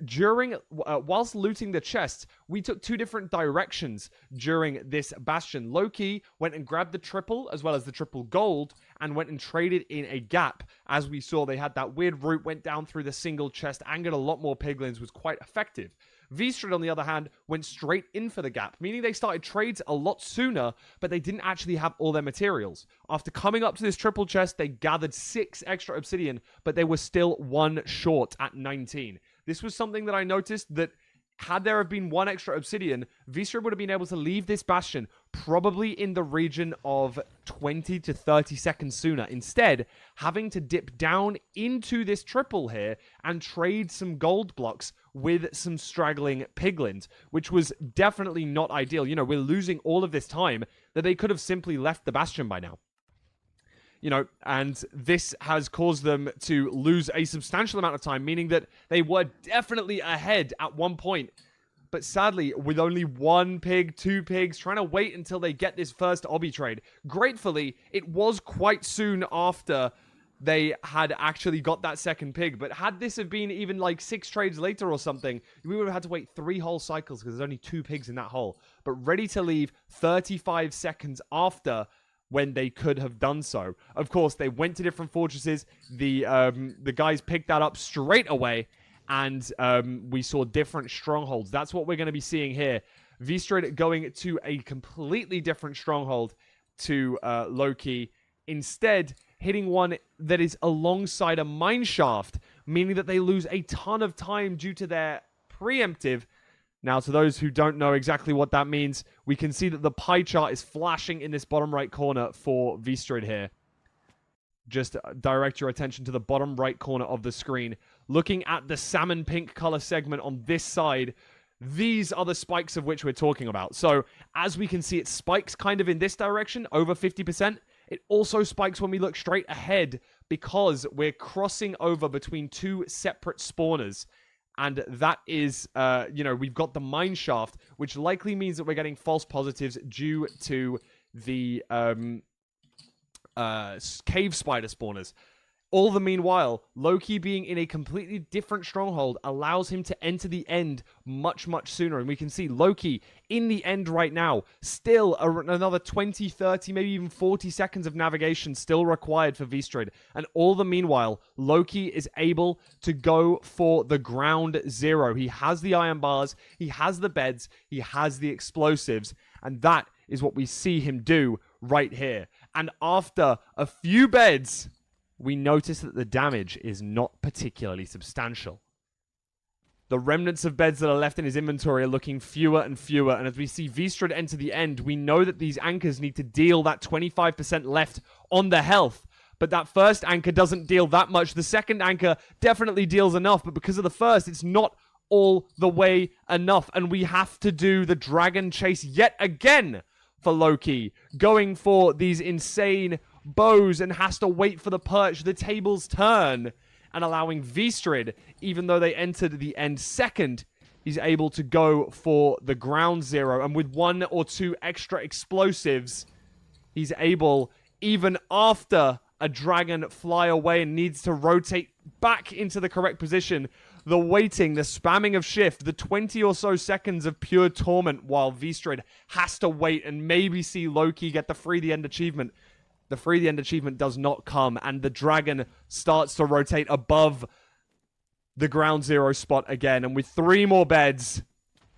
whilst looting the chests, we took two different directions during this bastion. Lowkey went and grabbed the triple as well as the triple gold and went and traded in a gap. As we saw, they had that weird route, went down through the single chest, angered a lot more piglins, was quite effective. Vstrid, on the other hand, went straight in for the gap, meaning they started trades a lot sooner, but they didn't actually have all their materials. After coming up to this triple chest, they gathered 6 extra obsidian, but they were still 1 short at 19. This was something that I noticed that had there have been 1 extra obsidian, Vstrid would have been able to leave this bastion probably in the region of 20 to 30 seconds sooner. Instead, having to dip down into this triple here and trade some gold blocks with some straggling piglins, which was definitely not ideal. You know, we're losing all of this time that they could have simply left the bastion by now. You know, and this has caused them to lose a substantial amount of time, meaning that they were definitely ahead at one point. But sadly, with only 1 pig, 2 pigs, trying to wait until they get this first obby trade. Gratefully, it was quite soon after they had actually got that second pig. But had this have been even like 6 trades later or something, we would have had to wait 3 whole cycles because there's only 2 pigs in that hole. But ready to leave 35 seconds after when they could have done so. Of course, they went to different fortresses. The guys picked that up straight away, and we saw different strongholds. That's what we're going to be seeing here. Vstrid going to a completely different stronghold to Lowkey. Instead, hitting one that is alongside a mine shaft, meaning that they lose a ton of time due to their preemptive. Now, to those who don't know exactly what that means, we can see that the pie chart is flashing in this bottom right corner for Vstrid here. Just direct your attention to the bottom right corner of the screen. Looking at the salmon pink color segment on this side, these are the spikes of which we're talking about. So, as we can see, it spikes kind of in this direction, over 50%. It also spikes when we look straight ahead because we're crossing over between 2 separate spawners. And that is, you know, we've got the mine shaft, which likely means that we're getting false positives due to the cave spider spawners. All the meanwhile, Lowkey being in a completely different stronghold allows him to enter the end much, much sooner. And we can see Lowkey in the end right now. Still another 20, 30, maybe even 40 seconds of navigation still required for Vstrid. And all the meanwhile, Lowkey is able to go for the ground zero. He has the iron bars, he has the beds, he has the explosives. And that is what we see him do right here. And after a few beds, we notice that the damage is not particularly substantial. The remnants of beds that are left in his inventory are looking fewer and fewer, and as we see Vstrid enter the end, we know that these anchors need to deal that 25% left on the health. But that first anchor doesn't deal that much. The second anchor definitely deals enough, but because of the first, it's not all the way enough. And we have to do the dragon chase yet again for Lowkey, going for these insane bows and has to wait for the perch, the tables turn, and allowing Vstrid, even though they entered the end second, he's able to go for the ground zero. And with 1 or 2 extra explosives, he's able, even after a dragon fly away and needs to rotate back into the correct position, the waiting, the spamming of shift, the 20 or so seconds of pure torment while Vstrid has to wait and maybe see Lowkey get the Free the End achievement. The Free the End achievement does not come, and the dragon starts to rotate above the ground zero spot again. And with 3 more beds,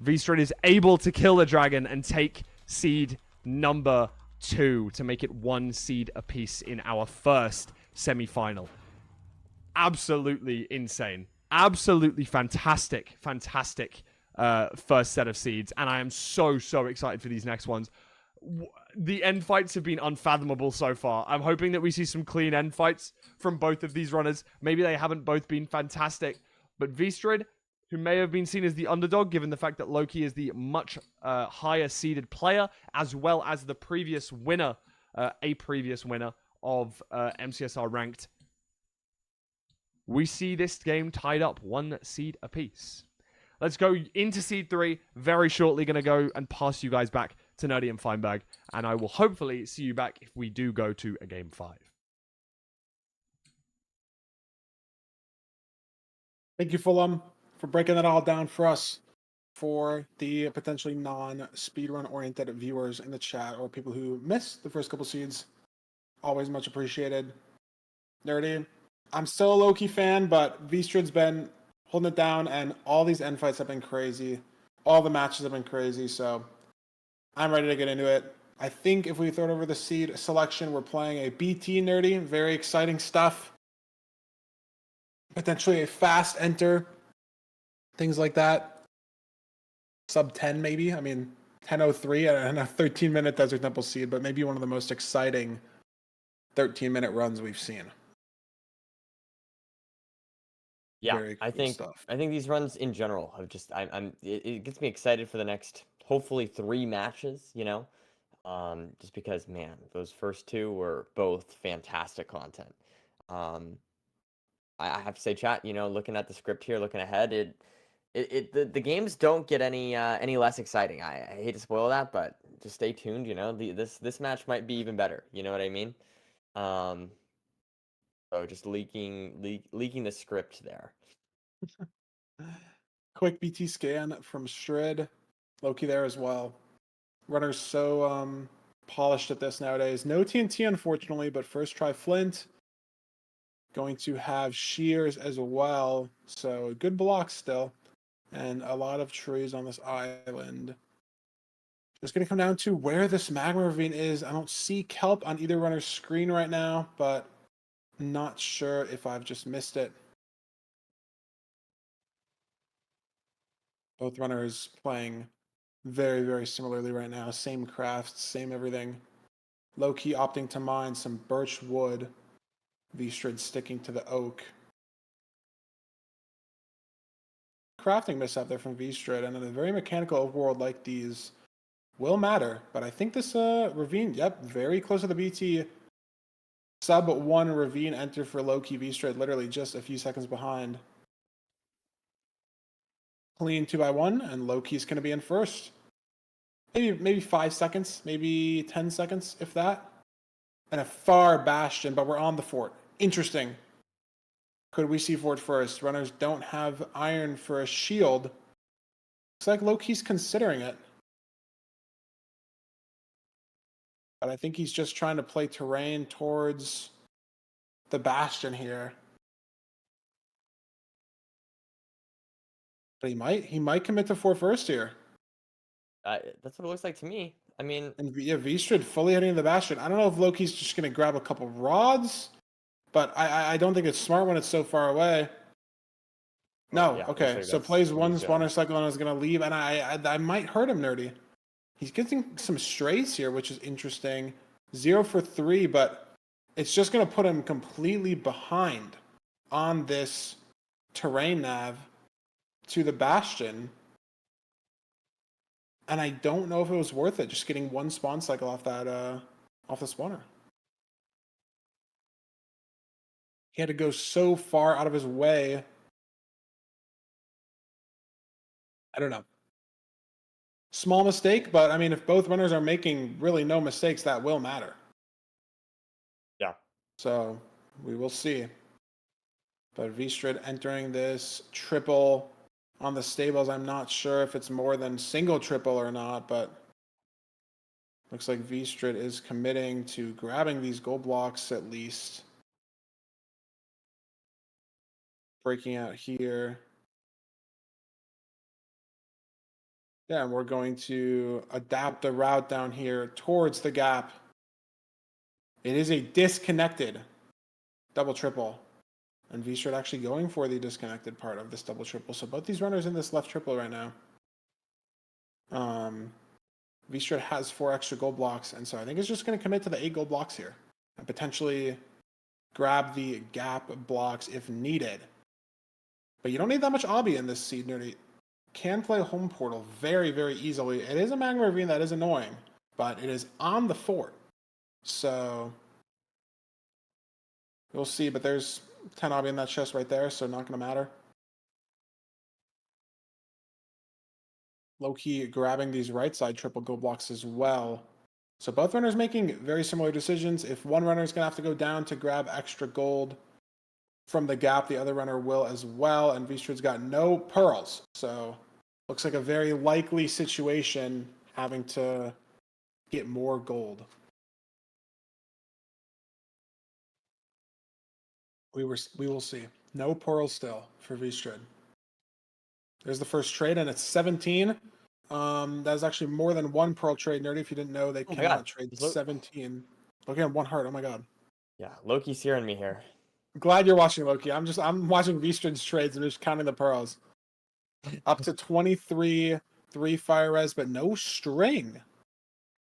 Vstrid is able to kill the dragon and take seed number 2 to make it 1 seed apiece in our first semi-final. Absolutely insane. Absolutely fantastic, fantastic first set of seeds. And I am so, so excited for these next ones. The end fights have been unfathomable so far. I'm hoping that we see some clean end fights from both of these runners. Maybe they haven't both been fantastic, but Vstrid, who may have been seen as the underdog, given the fact that Lowkey is the much higher seeded player, as well as the previous winner, a previous winner of MCSR ranked. We see this game tied up 1 seed apiece. Let's go into seed 3 very shortly. Going to go and pass you guys back to Nerdy and Feinberg, and I will hopefully see you back if we do go to a game 5.
Thank you, Fulham, for breaking that all down for us. For the potentially non-speedrun oriented viewers in the chat or people who missed the first couple seeds, always much appreciated. Nerdy, I'm still a Lowkey fan, but Vstrid's been holding it down, and all these end fights have been crazy. All the matches have been crazy, so I'm ready to get into it. I think if we throw it over the seed selection, we're playing a BT, Nerdy. Very exciting stuff. Potentially a fast enter. Things like that. Sub 10 maybe. I mean, 10:03 and a 13-minute Desert Temple seed, but maybe one of the most exciting 13-minute runs we've seen.
Yeah,
Very
I
cool
think
stuff.
these runs in general have just it gets me excited for the next hopefully 3 matches, you know. Just because, man, those first 2 were both fantastic content. I have to say, chat, you know, looking at the script here, looking ahead, the games don't get any less exciting. I hate to spoil that, but just stay tuned. You know, this match might be even better. You know what I mean? So just leaking the script there.
Quick BT scan from Vstrid. Lowkey there as well. Runner's so polished at this nowadays. No TNT, unfortunately, but first try Flint. Going to have shears as well. So good blocks still. And a lot of trees on this island. It's going to come down to where this magma ravine is. I don't see kelp on either runner's screen right now, but not sure if I've just missed it. Both runners playing very, very similarly right now. Same crafts, same everything. Lowkey opting to mine some birch wood. Vstrid sticking to the oak. Crafting mishap there from Vstrid, and in a very mechanical overworld like these will matter. But I think this ravine, yep, very close to the BT. Sub 1 ravine enter for Lowkey. Vstrid literally just a few seconds behind. Clean 2x1, and Lowkey's going to be in first. Maybe 5 seconds, maybe 10 seconds, if that. And a far bastion, but we're on the fort. Interesting. Could we see fort first? Runners don't have iron for a shield. Looks like Lowkey's considering it. But I think he's just trying to play terrain towards the bastion here. But he might commit to fort first here.
That's what it looks like to me. I mean,
And yeah, Vstrid fully heading to the bastion. I don't know if Lowkey's just going to grab a couple rods, but I don't think it's smart when it's so far away. No,
yeah,
okay.
like
So
that's
plays
what
one
he's doing.
spawner cycle and is going to leave, and I might hurt him, Nerdy. He's getting some strays here, which is interesting. 0 for 3, but it's just going to put him completely behind on this terrain nav to the bastion. And I don't know if it was worth it, just getting one spawn cycle off that off the spawner. He had to go so far out of his way. I don't know. Small mistake, but I mean, if both runners are making really no mistakes, that will matter.
Yeah.
So we will see. But Vstrid entering this triple on the stables. I'm not sure if it's more than single triple or not, but looks like Vstrid is committing to grabbing these gold blocks at least. Breaking out here. Yeah, and we're going to adapt the route down here towards the gap. It is a disconnected double triple. And Vstrid actually going for the disconnected part of this double triple. So both these runners in this left triple right now. Vstrid has 4 extra gold blocks, and so I think it's just going to commit to the 8 gold blocks here. And potentially grab the gap blocks if needed. But you don't need that much obby in this seed, Nerdy. Can play home portal very, very easily. It is a magma ravine that is annoying, but it is on the fort. So we'll see, but there's 10 obby in that chest right there, so not going to matter. Lowkey grabbing these right side triple gold blocks as well. So both runners making very similar decisions. If one runner is going to have to go down to grab extra gold from the gap, the other runner will as well. And Vstrid's got no pearls. So looks like a very likely situation having to get more gold. We will see. No pearls still for Vstrid. There's the first trade, and it's 17. That's actually more than one pearl trade, Nerdy. If you didn't know, they cannot trade 17. Looking at one heart. Oh my god.
Yeah, Lowkey's hearing me here.
Glad you're watching Lowkey. I'm watching Vstrid's trades and just counting the pearls. Up to 23, 3 fire res, but no string.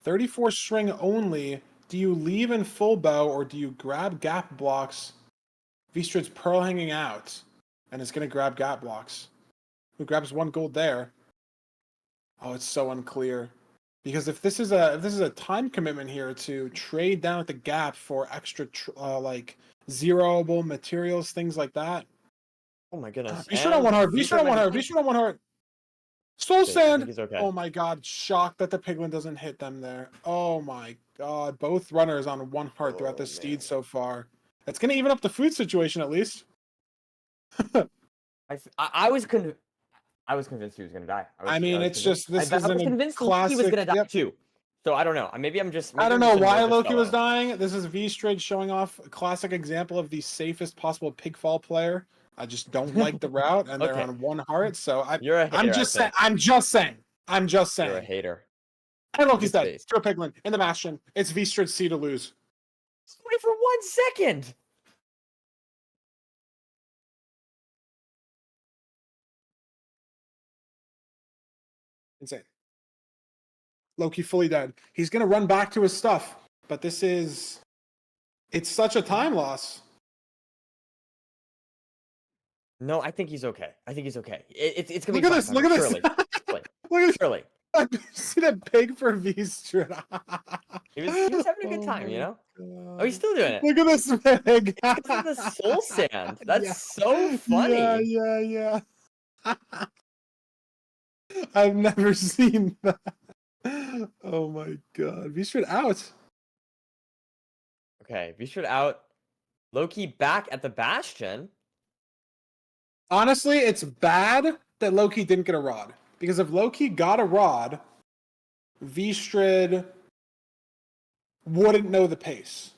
34 string only. Do you leave in full bow or do you grab gap blocks? Vstrid's pearl hanging out, and it's gonna grab gap blocks. Who grabs 1 gold there? Oh, it's so unclear. Because if this is a time commitment here to trade down at the gap for extra like zeroable materials, things like that.
Oh my goodness.
Vstrid on 1 heart. Vstrid on 1 heart. Vstrid on 1 heart. Soul Sand.
Okay.
Oh my god, shocked that the piglin doesn't hit them there. Oh my god, both runners on 1 heart throughout the seed so far. That's gonna even up the food situation at least.
I was convinced he was gonna die.
It's just this
I was
isn't
convinced
classic.
He was gonna die too. So I don't know. Maybe I'm just.
I don't know why Lowkey was dying. This is Vstrid showing off a classic example of the safest possible pigfall player. I just don't like the route, and they're on 1 heart. So
You're a hater,
I'm just saying. I'm just saying.
You're a hater.
And Lowkey's dead. To a piglin in the bastion. It's Vstrid's C to lose.
Wait for 1 second.
Insane. Lowkey fully dead. He's gonna run back to his stuff, but it's such a time loss.
No, I think he's okay. It's gonna
Look
be
at this. Look at this.
Surely.
Look at this.
Surely.
See that pig for Vstrid.
He was having a good time, you know? Oh, he's still doing it.
Look at this pig.
Because of the soul sand. That's so funny.
Yeah. I've never seen that. Oh my god. Vstrid out.
Okay, Vstrid out. Lowkey back at the bastion.
Honestly, it's bad that Lowkey didn't get a rod. Because if Lowkey got a rod, Vstrid wouldn't know the pace.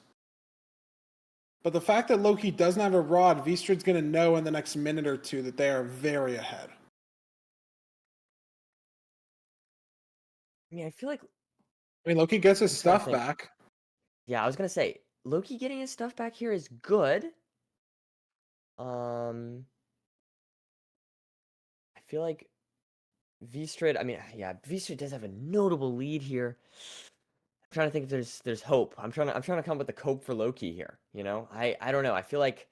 But the fact that Lowkey doesn't have a rod, Vstrid's going to know in the next minute or two that they are very ahead.
I mean, I feel like...
Lowkey gets his stuff back.
Yeah, I was going to say, Lowkey getting his stuff back here is good. I feel like Vstrid, Vstrid does have a notable lead here. I'm trying to think if there's hope. I'm trying to come up with the cope for Lowkey here, you know? I don't know. I feel like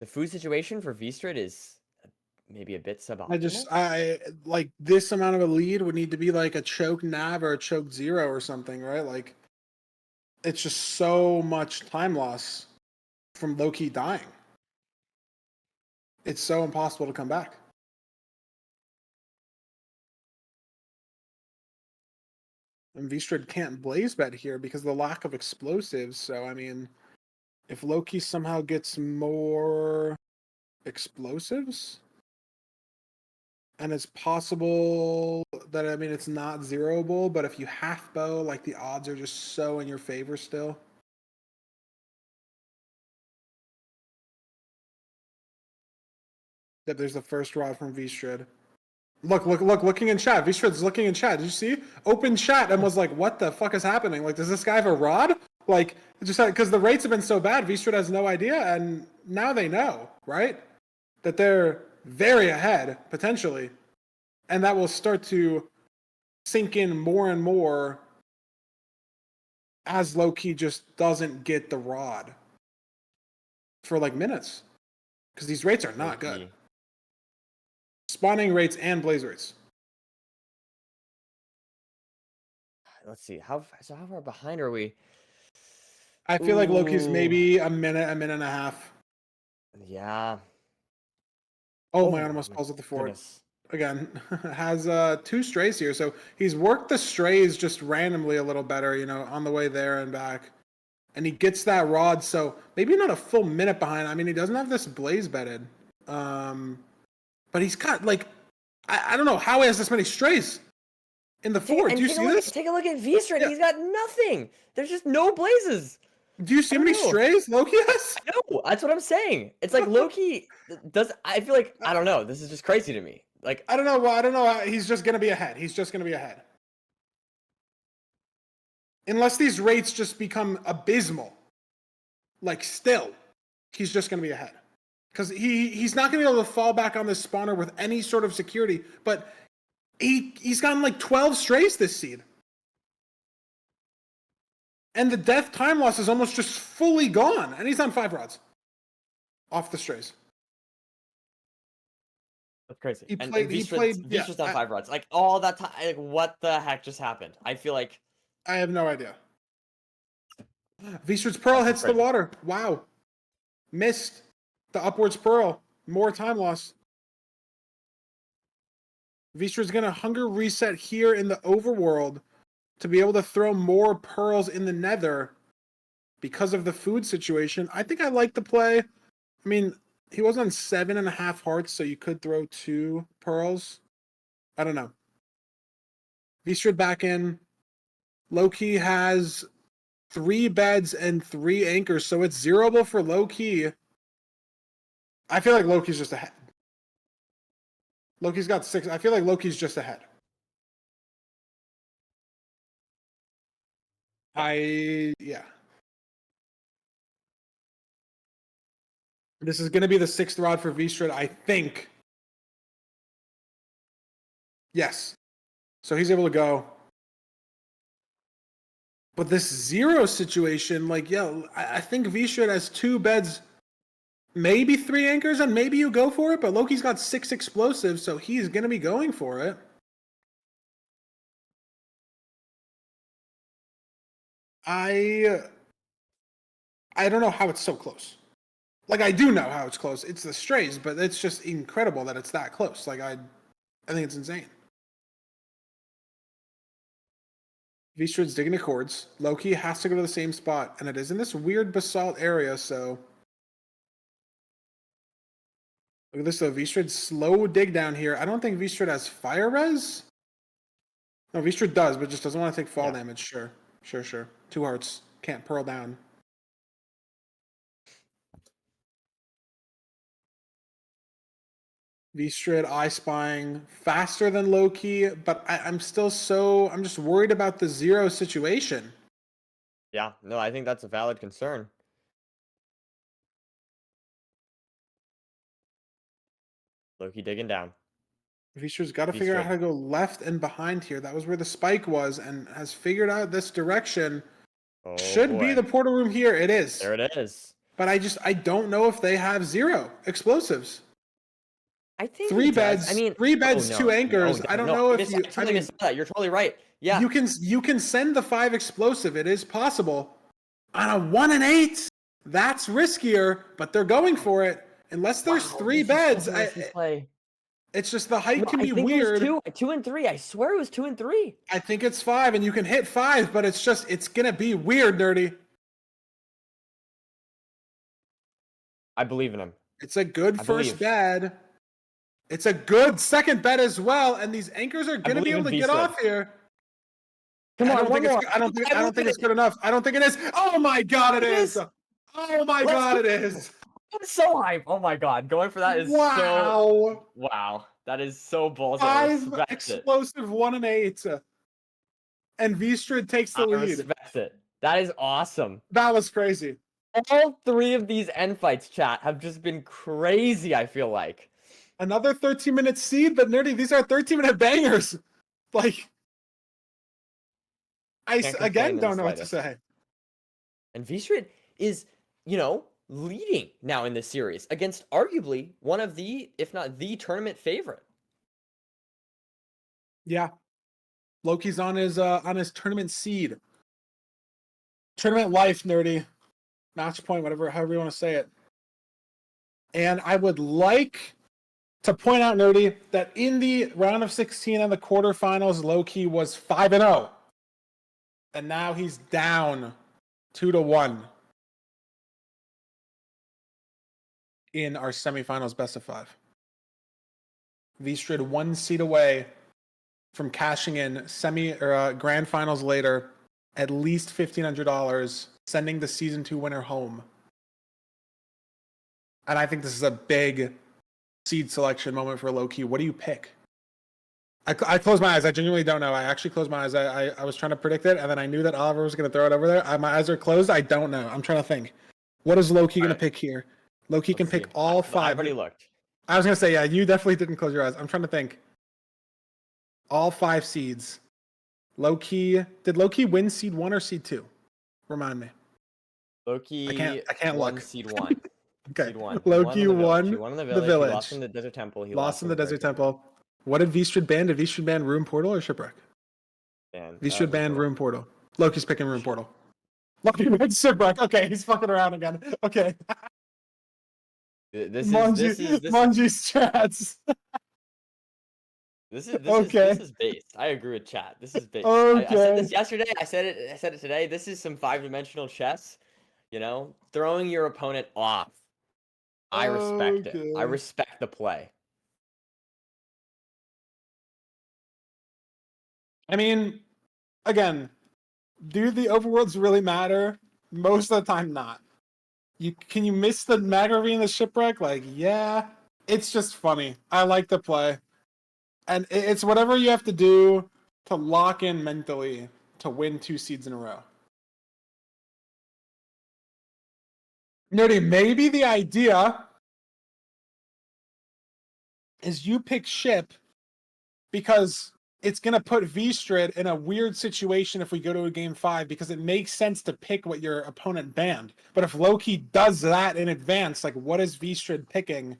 the food situation for Vstrid is maybe a bit suboptimal.
I like this amount of a lead would need to be like a choke nav or a choke 0 or something, right? Like it's just so much time loss from Lowkey dying. It's so impossible to come back. And Vstrid can't blaze bet here because of the lack of explosives. So, I mean, if Lowkey somehow gets more explosives, and it's possible that, it's not zeroable, but if you half bow, like the odds are just so in your favor still. That there's the first rod from Vstrid. Look, looking in chat. Vstrid's looking in chat. Did you see? Open chat and was like, what the fuck is happening? Like, does this guy have a rod? Like, just because the rates have been so bad, Vstrid has no idea, and now they know, right? That they're very ahead, potentially. And that will start to sink in more and more as Lowkey just doesn't get the rod for like minutes. Because these rates are not good. spawning rates and blaze rates.
Let's see. How far behind are we?
I feel like Lowkey's
Ooh.
maybe a minute and a half.
Yeah.
Oh,
Oh
my almost
my
falls at the fort.
goodness.
Again, has 2 strays here. So he's worked the strays just randomly a little better, you know, on the way there and back. And he gets that rod, so maybe not a full minute behind. I mean, he doesn't have this blaze bedded. But he's got, like, I don't know how he has this many strays in the fort. Do you see this?
Take a look at Vstrid.
Yeah.
He's got nothing. There's just no blazes.
Do you see how many strays Lowkey has?
I know. That's what I'm saying. It's like Lowkey does. I feel like, I don't know. This is just crazy to me. Like,
I don't know. I don't know. He's just going to be ahead. He's just going to be ahead. Unless these rates just become abysmal. Like, still, he's just going to be ahead. Because he's not going to be able to fall back on this spawner with any sort of security. But he's gotten like 12 strays this seed. And the death time loss is almost just fully gone. And he's on 5 rods. Off the strays.
that's crazy.
He played-
Vstrid's on 5 rods. Like, all that time. Like, what the heck just happened? I feel like.
I have no idea. Vstrid's Pearl hits the water. Wow. Missed the upwards Pearl. More time loss. Vstrid's going to hunger reset here in the overworld to be able to throw more pearls in the nether because of the food situation. I think I like the play. I mean, he was on 7.5 hearts, so you could throw 2 pearls. I don't know. Vstrid back in. Lowkey has 3 beds and 3 anchors, so it's zeroable for Lowkey. I feel like Lowkey's just ahead. Lowkey's got 6. I feel like Lowkey's just ahead. Yeah. This is going to be the 6th rod for Vstrid, I think. Yes. So he's able to go. But this 0 situation, like, yeah, I think Vstrid has 2 beds, maybe 3 anchors, and maybe you go for it, but Lowkey's got 6 explosives, so he's going to be going for it. I don't know how it's so close. Like, I do know how it's close. It's the strays, but it's just incredible that it's that close. Like, I think it's insane. Vstrid's digging the cords. Lowkey has to go to the same spot, and it is in this weird basalt area, so... Look at this, though. Vstrid's slow dig down here. I don't think Vstrid has fire res. No, Vstrid does, but just doesn't want to take fall damage. Sure. 2 hearts. Can't pearl down. Vstrid eye spying faster than Lowkey, but I'm just worried about the 0 situation.
Yeah, no, I think that's a valid concern. Lowkey digging down.
Vstrid's got to figure out how to go left and behind here. That was where the spike was, and has figured out this direction.
Oh,
Should be the portal room here. It is.
There it is.
But I don't know if they have 0 explosives.
I think
3 beds. I mean, 3 beds, 2 anchors. I don't know if you.
I totally missed that. You're totally right. Yeah.
You can send the 5 explosive. It is possible. On a 1 and 8, that's riskier, but they're going for it. Unless there's 3 beds. It's just the height can be weird.
It was 2 and 3. I swear it was 2 and 3.
I think it's 5, and you can hit 5, but it's gonna be weird, Nerdy.
I believe in him.
It's a good first bed. It's a good second bet as well, and these anchors are going to be able to get off here.
Come on,
I don't think it's good enough. I don't think it is. Oh my god, it is. Oh my god, it is.
I'm so hype. Oh my god, going for that is
wow.
Wow, that is so ballsy.
5 explosive 1 and 8, and Vstrid takes the lead.
I respect it. That is awesome.
That was crazy.
All 3 of these end fights, chat, have just been crazy. I feel like.
Another 13-minute seed, but Nerdy, these are 13-minute bangers. Like, I again don't know what to say.
And Vstrid is, leading now in this series against arguably one of the, if not the tournament favorite.
Yeah. Lowkey's on his tournament seed. Tournament life, nerdy. Match point, however you want to say it. And I would like to point out, nerdy, that in the round of 16 and the quarterfinals, Lowkey was 5-0. And now he's down 2-1 in our semifinals best of 5. Vstrid 1 seed away from cashing in grand finals later at least $1,500, sending the season 2 winner home. And I think this is a big seed selection moment for Lowkey. What do you pick? I closed my eyes. I genuinely don't know. I actually closed my eyes. I was trying to predict it, and then I knew that Oliver was going to throw it over there. My eyes are closed. I don't know. I'm trying to think. What is Lowkey going to pick here? Lowkey can pick all 5.
I've already looked.
I was going to say, yeah, you definitely didn't close your eyes. I'm trying to think. All 5 seeds. Lowkey. Did Lowkey win seed 1 or seed 2? Remind me.
Lowkey
I can't
won
look.
seed 1.
Okay.
Seed 1.
Lowkey won
He won in the village. He lost in the desert temple. He
lost in the desert temple. What did Vstrid ban? Did Vstrid ban Room Portal or Shipwreck? Vstrid ban Room Portal. Lowkey's picking Room Portal. Lowkey banned Shipwreck. Okay, he's fucking around again. Okay.
This
Manji strats.
This is base. I agree with chat. This is base. I said this yesterday. I said it today. This is some 5-dimensional chess. You know, throwing your opponent off. I respect it. I respect the play.
I mean, again, do the overworlds really matter? Most of the time, not. Can you miss the Magravine and the Shipwreck? Like, yeah. It's just funny. I like the play. And it's whatever you have to do to lock in mentally to win 2 seeds in a row. Nerdy, maybe the idea is you pick Ship because it's going to put Vstrid in a weird situation if we go to a game 5 because it makes sense to pick what your opponent banned. But if Lowkey does that in advance, like what is Vstrid picking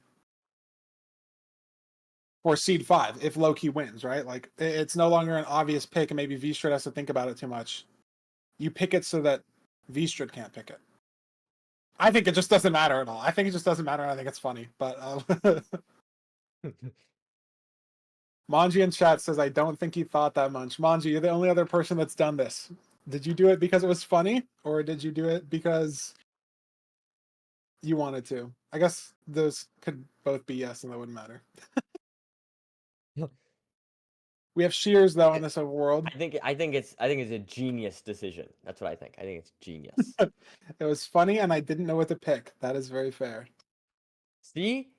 for seed 5 if Lowkey wins, right? Like it's no longer an obvious pick and maybe Vstrid has to think about it too much. You pick it so that Vstrid can't pick it. I think it just doesn't matter at all. I think it just doesn't matter. I think it's funny, but Manji in chat says, I don't think he thought that much. Manji, you're the only other person that's done this. Did you do it because it was funny, or did you do it because you wanted to? I guess those could both be yes, and that wouldn't matter. We have Shears though in this world.
I think it's a genius decision. That's what I think. I think it's genius.
It was funny, and I didn't know what to pick. That is very fair.
See.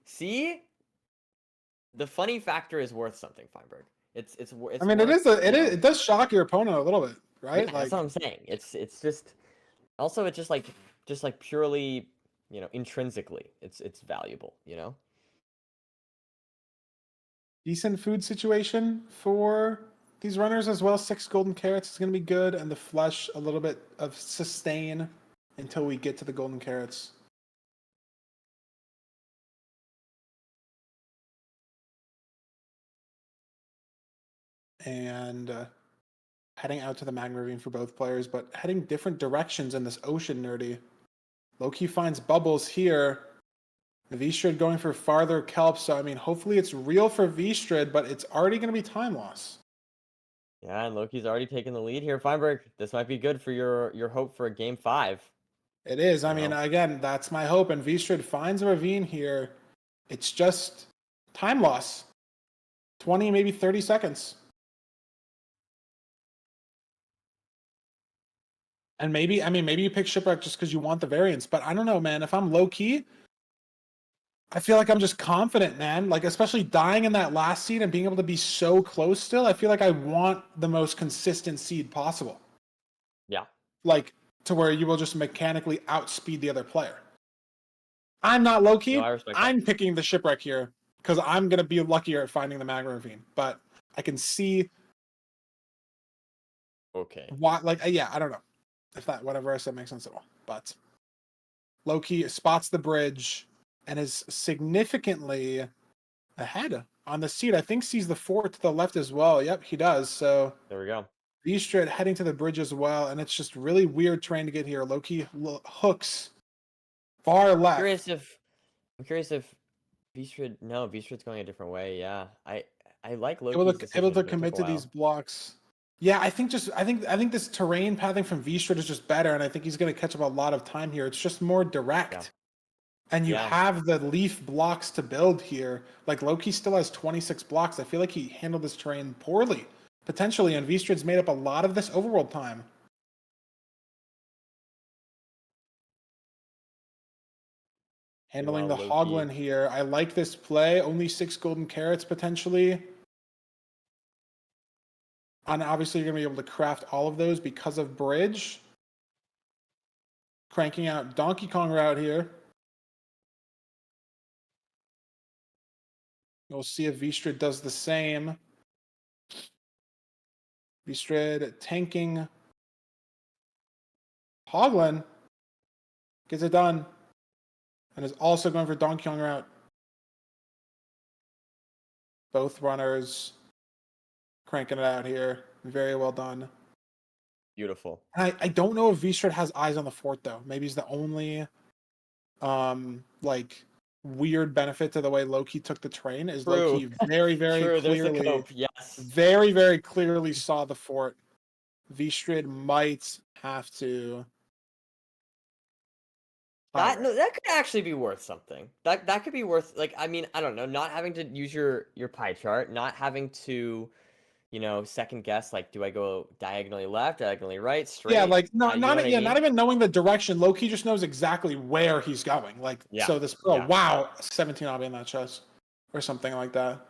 The funny factor is worth something, Feinberg. It's
I mean, it does shock your opponent a little bit, right?
Yeah, that's what I'm saying. It's just also it's just like purely, intrinsically, it's valuable,
Decent food situation for these runners as well. 6 golden carrots is going to be good, and the flesh a little bit of sustain until we get to the golden carrots. And heading out to the magma ravine for both players, but heading different directions in this ocean, nerdy. Lowkey finds bubbles here. Vstrid going for farther kelp, so I mean, hopefully it's real for Vstrid, but it's already going to be time loss.
Yeah, and Lowkey's already taken the lead here. Feinberg, this might be good for your hope for a game 5.
It is. I mean, again, that's my hope. And Vstrid finds a ravine here. It's just time loss. 20, maybe 30 seconds. And maybe you pick Shipwreck just because you want the variance. But I don't know, man. If I'm Lowkey, I feel like I'm just confident, man. Like, especially dying in that last seed and being able to be so close still, I feel like I want the most consistent seed possible.
Yeah.
Like, to where you will just mechanically outspeed the other player. I'm not Lowkey.
No,
I'm picking the Shipwreck here because I'm going to be luckier at finding the magma ravine. But I can see...
Okay.
Why, yeah, I don't know. If that, whatever I said makes sense at all. But Lowkey spots the bridge and is significantly ahead on the seat. I think sees the fort to the left as well. Yep, he does. So
There we go.
Vstrid heading to the bridge as well, and it's just really weird terrain to get here. Lowkey hooks far left.
I'm curious if Vstrid's going a different way. Yeah, I like Lowkey's
able
decision,
to
but it took
commit
a
to
while.
these blocks. Yeah, I think this terrain pathing from Vstrid is just better, and I think he's going to catch up a lot of time here. It's just more direct.
Yeah.
And you
Yeah.
have the leaf blocks to build here. Like Lowkey still has 26 blocks. I feel like he handled this terrain poorly, potentially, and Vstrid's made up a lot of this overworld time. Handling the
Meanwhile, Lowkey-
Hoglin here. I like this play. Only 6 golden carrots potentially. And obviously you're going to be able to craft all of those because of bridge. Cranking out Donkey Kong route here. We'll see if Vstrid does the same. Vstrid tanking. Hoglin gets it done. And is also going for Donkey Kong route. Both runners cranking it out here. Very well done.
Beautiful.
I don't know if Vstrid has eyes on the fort though. Maybe he's the only like weird benefit to the way Lowkey took the train is
True.
Lowkey very, very
True, there's the
clearly
cope. Yes.
very, very clearly saw the fort. Vstrid might have to
That
hire.
that could actually be worth something. That could be worth, like, I mean, I don't know, not having to use your pie chart, not having to, second guess, like, do I go diagonally left, diagonally right, straight?
Yeah, like
you know what I mean?
not even knowing the direction. Lowkey just knows exactly where he's going. Like
Yeah,
so this
yeah.
wow, 17 obby in that chest. Or something like that.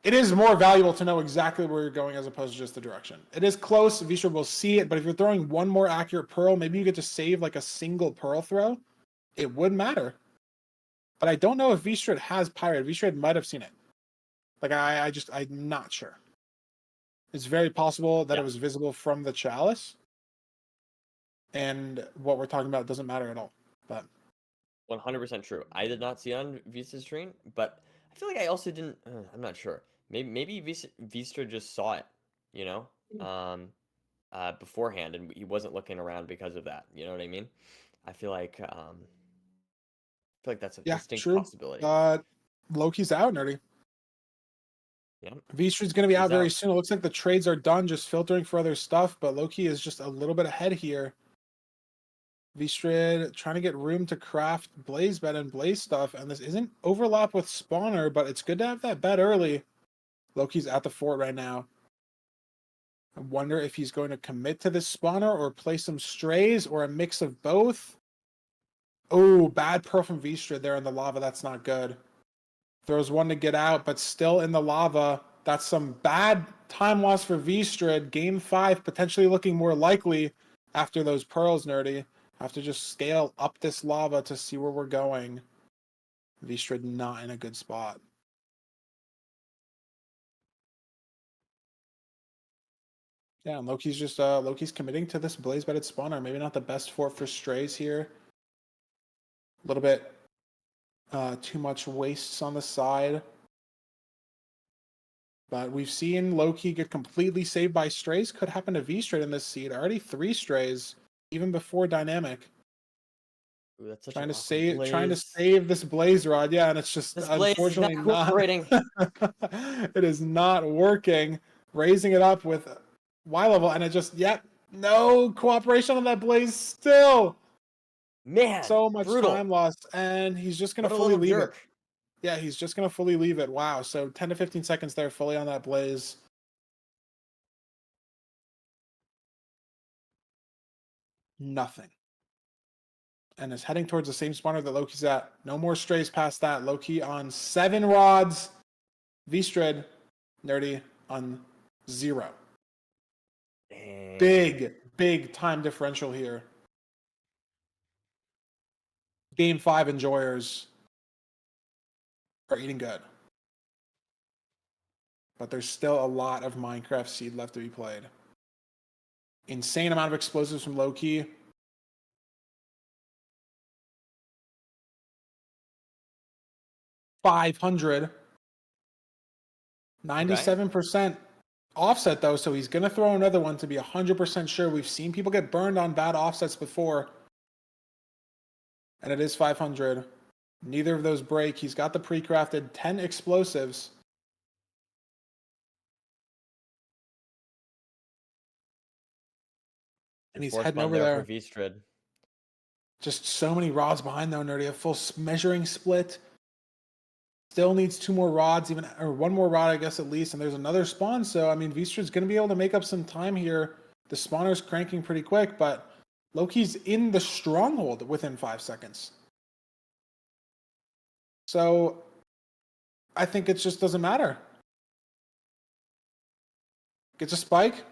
It is more valuable to know exactly where you're going as opposed to just the direction. It is close. Vstrid will see it, but if you're throwing one more accurate pearl, maybe you get to save like a single pearl throw. It would matter. But I don't know if Vstrid has pirate. Vstrid might have seen it. Like I'm not sure. It's very possible that
Yeah.
it was visible from the chalice. And what we're talking about doesn't matter at all. But
100% true. I did not see it on Vista's screen, but I feel like I also didn't. I'm not sure. Maybe Vista just saw it, beforehand, and he wasn't looking around because of that. You know what I mean? I feel like that's a
yeah,
distinct
true.
possibility.
Lowkey's out, nerdy.
Yeah.
Vstrid's going to be out
He's
very
out.
soon. It looks like the trades are done, just filtering for other stuff, but Lowkey is just a little bit ahead here. Vstrid trying to get room to craft Blaze bed and Blaze stuff, and this isn't overlap with Spawner, but it's good to have that bed early. Lowkey's at the fort right now. I wonder if he's going to commit to this Spawner or play some strays or a mix of both. Oh, bad pearl from Vstrid there in the lava. That's not good. Throws one to get out, but still in the lava. That's some bad time loss for Vstrid. Game 5 potentially looking more likely after those pearls, nerdy. Have to just scale up this lava to see where we're going. Vstrid not in a good spot. Yeah, and Lowkey's committing to this blaze bedded spawner. Maybe not the best fort for strays here. A little bit too much wastes on the side. But we've seen Lowkey get completely saved by strays. Could happen to Vstrid in this seed. Already 3 strays, even before dynamic.
Ooh, that's such
Trying
an
to
awkward
save this blaze rod. Yeah, and it's just
This blaze is not
unfortunately
cooperating.
it is not working. Raising it up with Y level, and it just no cooperation on that blaze still.
Man,
So much
brutal.
time lost, and he's just gonna
What a
fully
little
leave
jerk.
it. Yeah, he's just gonna fully leave it. Wow, so 10 to 15 seconds there, fully on that blaze. Nothing. And is heading towards the same spawner that Lowkey's at. No more strays past that. Lowkey on 7 rods. Vstrid, nerdy, on 0.
Dang.
Big time differential here. Game 5 enjoyers are eating good. But there's still a lot of Minecraft seed left to be played. Insane amount of explosives from Lowkey. 500. 97% offset, though, so he's going to throw another one to be 100% sure. We've seen people get burned on bad offsets before. And it is 500. Neither of those break. He's got the pre-crafted 10 explosives. And he's heading over there.
For Vstrid.
Just so many rods behind, though, Nerdy. A full measuring split. Still needs 2 more rods, or 1 more rod, I guess, at least. And there's another spawn. So, I mean, Vstrid's going to be able to make up some time here. The spawner's cranking pretty quick, but Lowkey's in the stronghold within 5 seconds. So, I think it just doesn't matter. Gets a spike.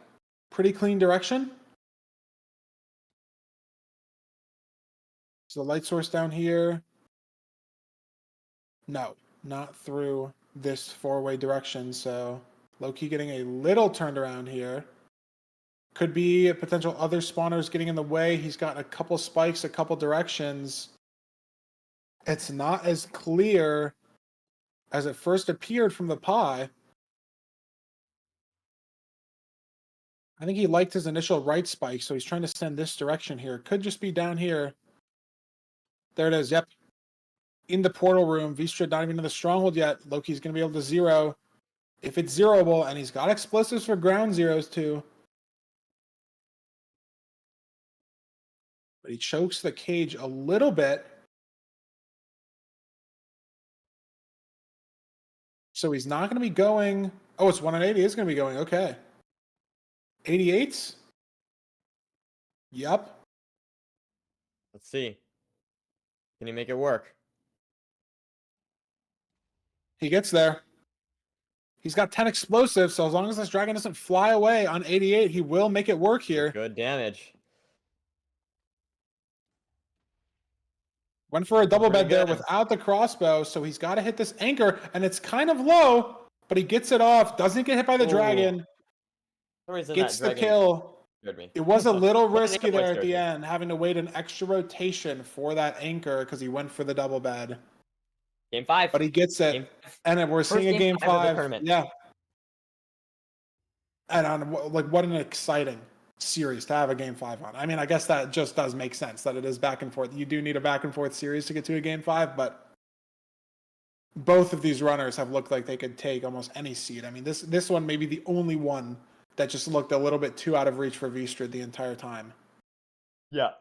Pretty clean direction. So the light source down here. No, not through this 4-way direction. So Lowkey getting a little turned around here. Could be a potential other spawners getting in the way. He's got a couple spikes, a couple directions. It's not as clear as it first appeared from the pie. I think he liked his initial right spike, so he's trying to send this direction here. Could just be down here. There it is. Yep. In the portal room. Vstrid not even in the stronghold yet. Lowkey's going to be able to zero. If it's zeroable, and he's got explosives for ground zeros too. But he chokes the cage a little bit. So he's not going to be going. Oh, it's 180. It's going to be going. Okay. 88s? Yep.
Let's see. Can he make it work?
He gets there. He's got 10 explosives, so as long as this dragon doesn't fly away on 88, he will make it work here.
Good damage.
Went for a double bed there without the crossbow, so he's got to hit this anchor, and it's kind of low, but he gets it off. Doesn't get hit by the dragon. Gets the kill. It was a little risky there at the end, having to wait an extra rotation for that anchor because he went for the double bed.
Game 5.
But he gets it. And we're seeing a game 5. Yeah. And on what an exciting series to have a game 5 on. I mean, I guess that just does make sense that it is back and forth. You do need a back and forth series to get to a game 5, but both of these runners have looked like they could take almost any seed. I mean, this one may be the only one that just looked a little bit too out of reach for Vstrid the entire time.
Yeah.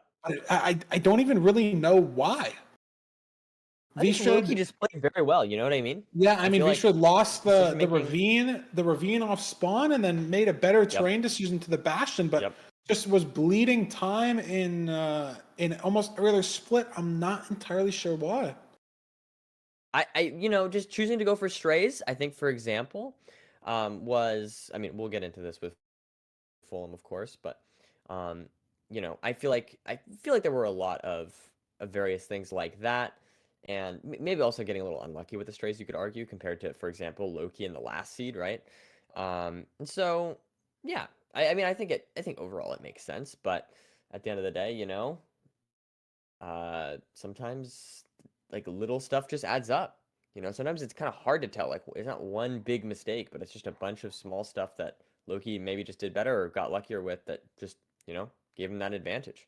I don't even really know why.
Vstrid just played very well, you know what I mean?
Yeah, I mean, Vstrid lost the ravine off spawn and then made a better terrain decision to the Bastion, but just was bleeding time in almost every other split. I'm not entirely sure why.
I just choosing to go for strays, I think, for example, was, I mean, we'll get into this with Fulham, of course, but I feel like there were a lot of various things like that. And maybe also getting a little unlucky with the strays, you could argue, compared to, for example, Lowkey in the last seed, right? And so, yeah, I mean, I think overall it makes sense, but at the end of the day, sometimes like little stuff just adds up. Sometimes it's kind of hard to tell. Like, it's not one big mistake, but it's just a bunch of small stuff that Lowkey maybe just did better or got luckier with that just, gave him that advantage.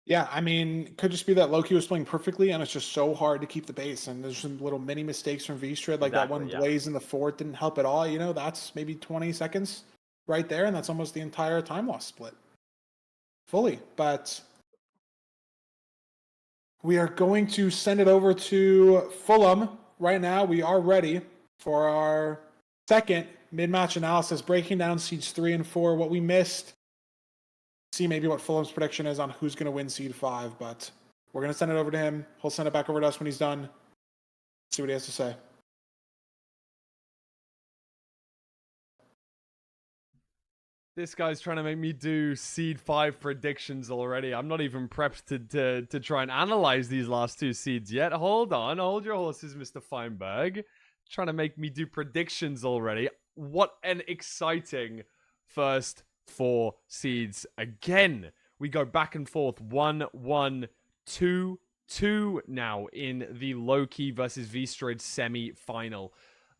Yeah, I mean, it could just be that Lowkey was playing perfectly, and it's just so hard to keep the pace. And there's some little mini mistakes from Vstrid, like that one blaze in the fort didn't help at all. That's maybe 20 seconds right there, and that's almost the entire time loss split. Fully. But we are going to send it over to Fulham right now. We are ready for our second mid-match analysis, breaking down seeds 3 and 4, what we missed. See maybe what Fulham's prediction is on who's going to win seed 5, but we're going to send it over to him. He'll send it back over to us when he's done. See what he has to say.
This guy's trying to make me do seed 5 predictions already. I'm not even prepped to try and analyze these last 2 seeds yet. Hold on. Hold your horses, Mr. Feinberg. Trying to make me do predictions already. What an exciting first 4 seeds. Again, we go back and forth. 1-1, 2-2 now in the Lowkey versus Vstrid semi-final.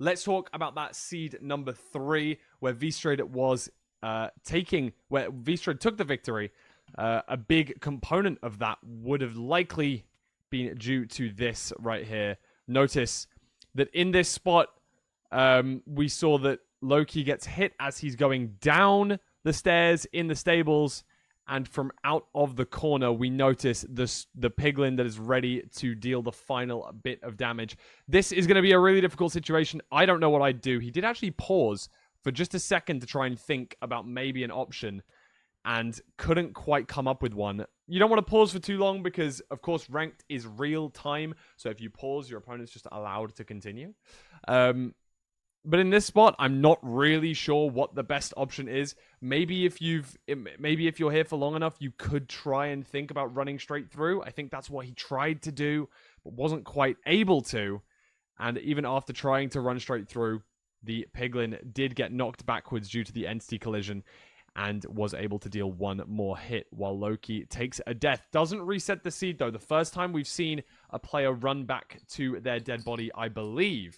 let's talk about that seed number 3, where Vstrid was where Vstrid took the victory. A big component of that would have likely been due to this right here. Notice that in this spot, we saw that Lowkey gets hit as he's going down the stairs in the stables, and from out of the corner, we notice the piglin that is ready to deal the final bit of damage. This is going to be a really difficult situation. I don't know what I'd do. He did actually pause for just a second to try and think about maybe an option, and couldn't quite come up with one. You don't want to pause for too long because, of course, ranked is real time. So if you pause, your opponent's just allowed to continue. But in this spot, I'm not really sure what the best option is. Maybe if you're here for long enough, you could try and think about running straight through. I think that's what he tried to do, but wasn't quite able to. And even after trying to run straight through, the piglin did get knocked backwards due to the entity collision and was able to deal one more hit while Lowkey takes a death. Doesn't reset the seed, though. The first time we've seen a player run back to their dead body, I believe.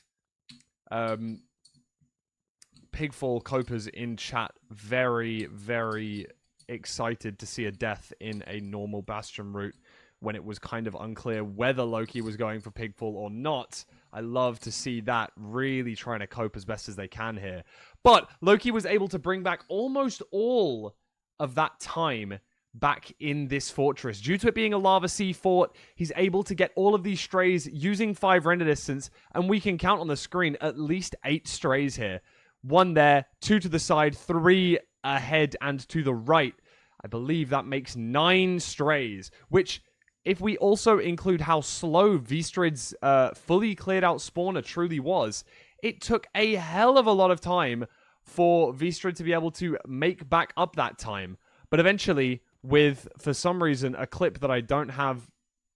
Pigfall Copers in chat, very, very excited to see a death in a normal Bastion route when it was kind of unclear whether Lowkey was going for Pigfall or not. I love to see that, really trying to cope as best as they can here. But Lowkey was able to bring back almost all of that time back in this fortress. Due to it being a lava sea fort, he's able to get all of these strays using 5 render distance, and we can count on the screen at least 8 strays here. 1 there, 2 to the side, 3 ahead and to the right. I believe that makes 9 strays, which, if we also include how slow Vstrid's fully cleared out spawner truly was, it took a hell of a lot of time for Vstrid to be able to make back up that time. But eventually, with, for some reason, a clip that I don't have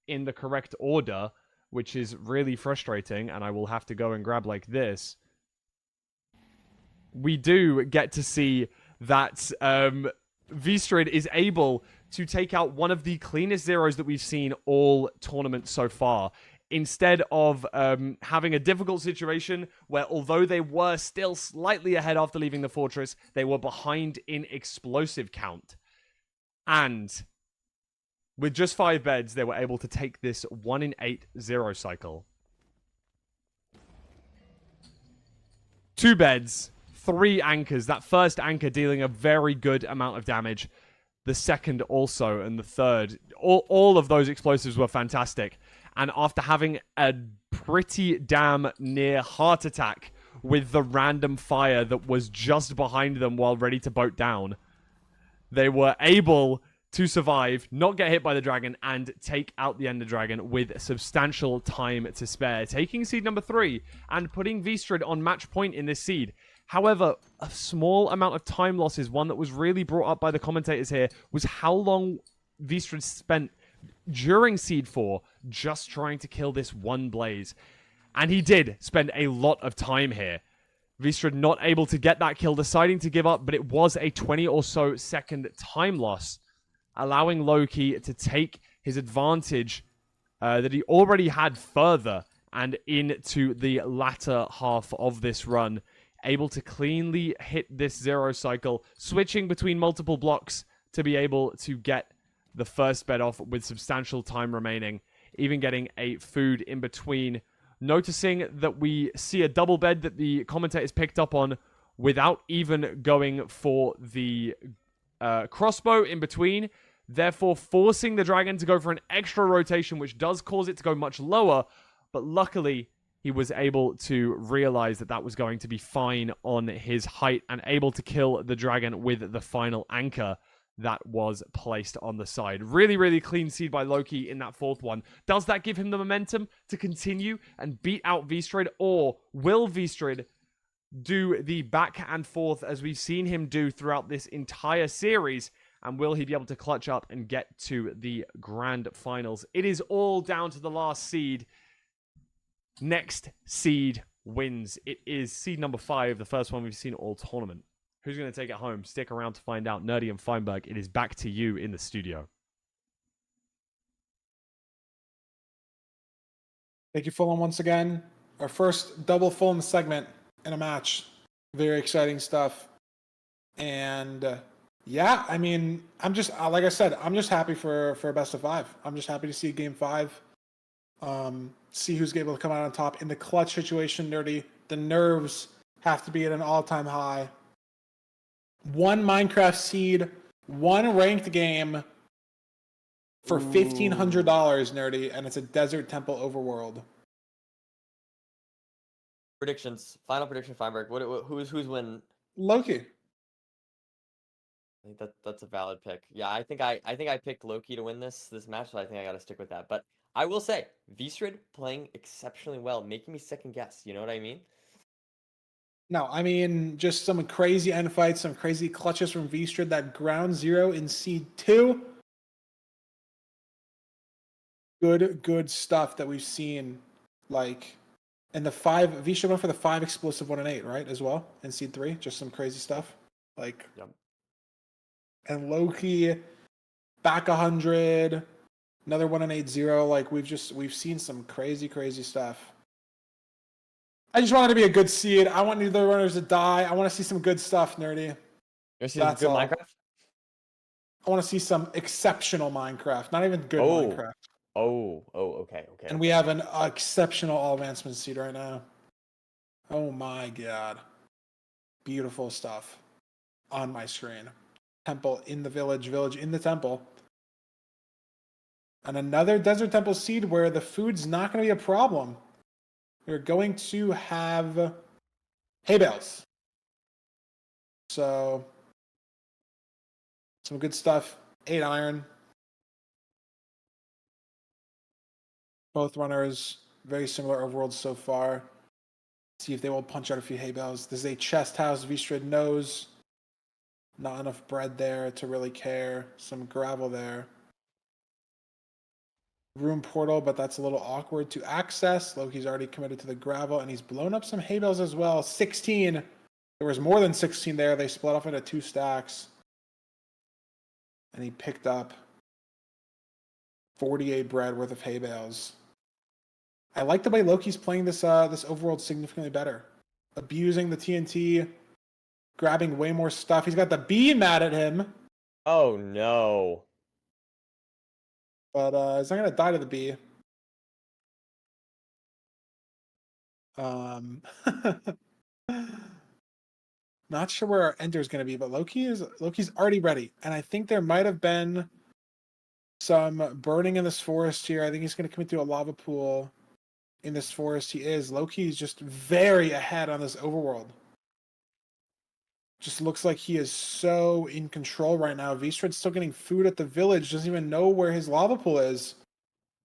in the correct order, which is really frustrating, and I will have to go and grab like this, we do get to see that Vstrid is able to take out one of the cleanest zeros that we've seen all tournament so far. Instead of having a difficult situation where, although they were still slightly ahead after leaving the fortress, they were behind in explosive count. And with just 5 beds, they were able to take this 1 in 8 zero cycle. 2 beds, 3 anchors. That first anchor dealing a very good amount of damage. The second also, and the third. All of those explosives were fantastic. And after having a pretty damn near heart attack with the random fire that was just behind them while ready to boat down, they were able to survive, not get hit by the dragon, and take out the Ender Dragon with substantial time to spare, taking seed number 3 and putting Vstrid on match point in this seed. However, a small amount of time losses, one that was really brought up by the commentators here, was how long Vstrid spent during seed 4 just trying to kill this one blaze. And he did spend a lot of time here. Vstrid not able to get that kill, deciding to give up, but it was a 20 or so second time loss, allowing Lowkey to take his advantage that he already had further and into the latter half of this run, able to cleanly hit this zero cycle, switching between multiple blocks to be able to get the first bed off with substantial time remaining, even getting a food in between. Noticing that we see a double bed that the commentators picked up on without even going for the crossbow in between, therefore forcing the dragon to go for an extra rotation, which does cause it to go much lower, but luckily he was able to realize that that was going to be fine on his height and able to kill the dragon with the final anchor that was placed on the side. Really, really clean seed by Lowkey in that 4th one. Does that give him the momentum to continue and beat out Vstrid, or will Vstrid do the back and forth as we've seen him do throughout this entire series, and will he be able to clutch up and get to the grand finals? It is all down to the last seed. Next seed wins. It is seed number 5, the first one we've seen all tournament. Who's going to take it home? Stick around to find out. Nerdy and Feinberg, it is back to you in the studio.
Thank you, Fulham, once again. Our first double Fulham segment in a match. Very exciting stuff. And yeah, I mean, I'm just like I said, I'm just happy for a best of 5. I'm just happy to see Game 5. See who's able to come out on top in the clutch situation. Nerdy, the nerves have to be at an all-time high. 1 Minecraft seed, 1 ranked game for $1,500, Nerdy, and it's a Desert Temple Overworld.
Predictions. Final prediction, Feinberg. Who's win?
Lowkey.
I think that's a valid pick. Yeah, I think I picked Lowkey to win this match, so I think I got to stick with that. But I will say, Vstrid playing exceptionally well, making me second guess. You know what I mean?
No, I mean, just some crazy end fights, some crazy clutches from Vstrid. That ground 0 in Seed 2. Good stuff that we've seen. Like, and the 5, Vstrid went for the 5 explosive 1 and 8, right? As well in Seed 3. Just some crazy stuff. Like,
Yep.
And Lowkey back 100, another 1 and 8-0. Like, we've seen some crazy stuff. I just want it to be a good seed. I want neither runners to die. I want to see some good stuff, Nerdy.
You see some
That's
good
all.
Minecraft?
I want to see some exceptional Minecraft, not even good
Oh.
Minecraft.
Okay.
And we have an exceptional all advancement seed right now. Oh my god. Beautiful stuff on my screen. Temple in the village in the temple. And another Desert Temple seed where the food's not going to be a problem. We're going to have hay bales. So, some good stuff. 8 iron. Both runners, very similar overworlds so far. See if they will punch out a few hay bales. This is a chest house. Vstrid knows. Not enough bread there to really care. Some gravel there. Room portal, but that's a little awkward to access. Lowkey's already committed to the gravel, and he's blown up some hay bales as well. 16. There was more than 16 there. They split off into 2 stacks. And he picked up 48 bread worth of hay bales. I like the way Lowkey's playing this overworld significantly better. Abusing the TNT, grabbing way more stuff. He's got the bee mad at him.
Oh no.
But he's not gonna die to the bee. Not sure where our ender is gonna be, but Lowkey's already ready. And I think there might have been some burning in this forest here. I think he's gonna commit to a lava pool in this forest. He is. Lowkey's just very ahead on this overworld. Just looks like he is so in control right now. Vstrid's still getting food at the village. Doesn't even know where his lava pool is.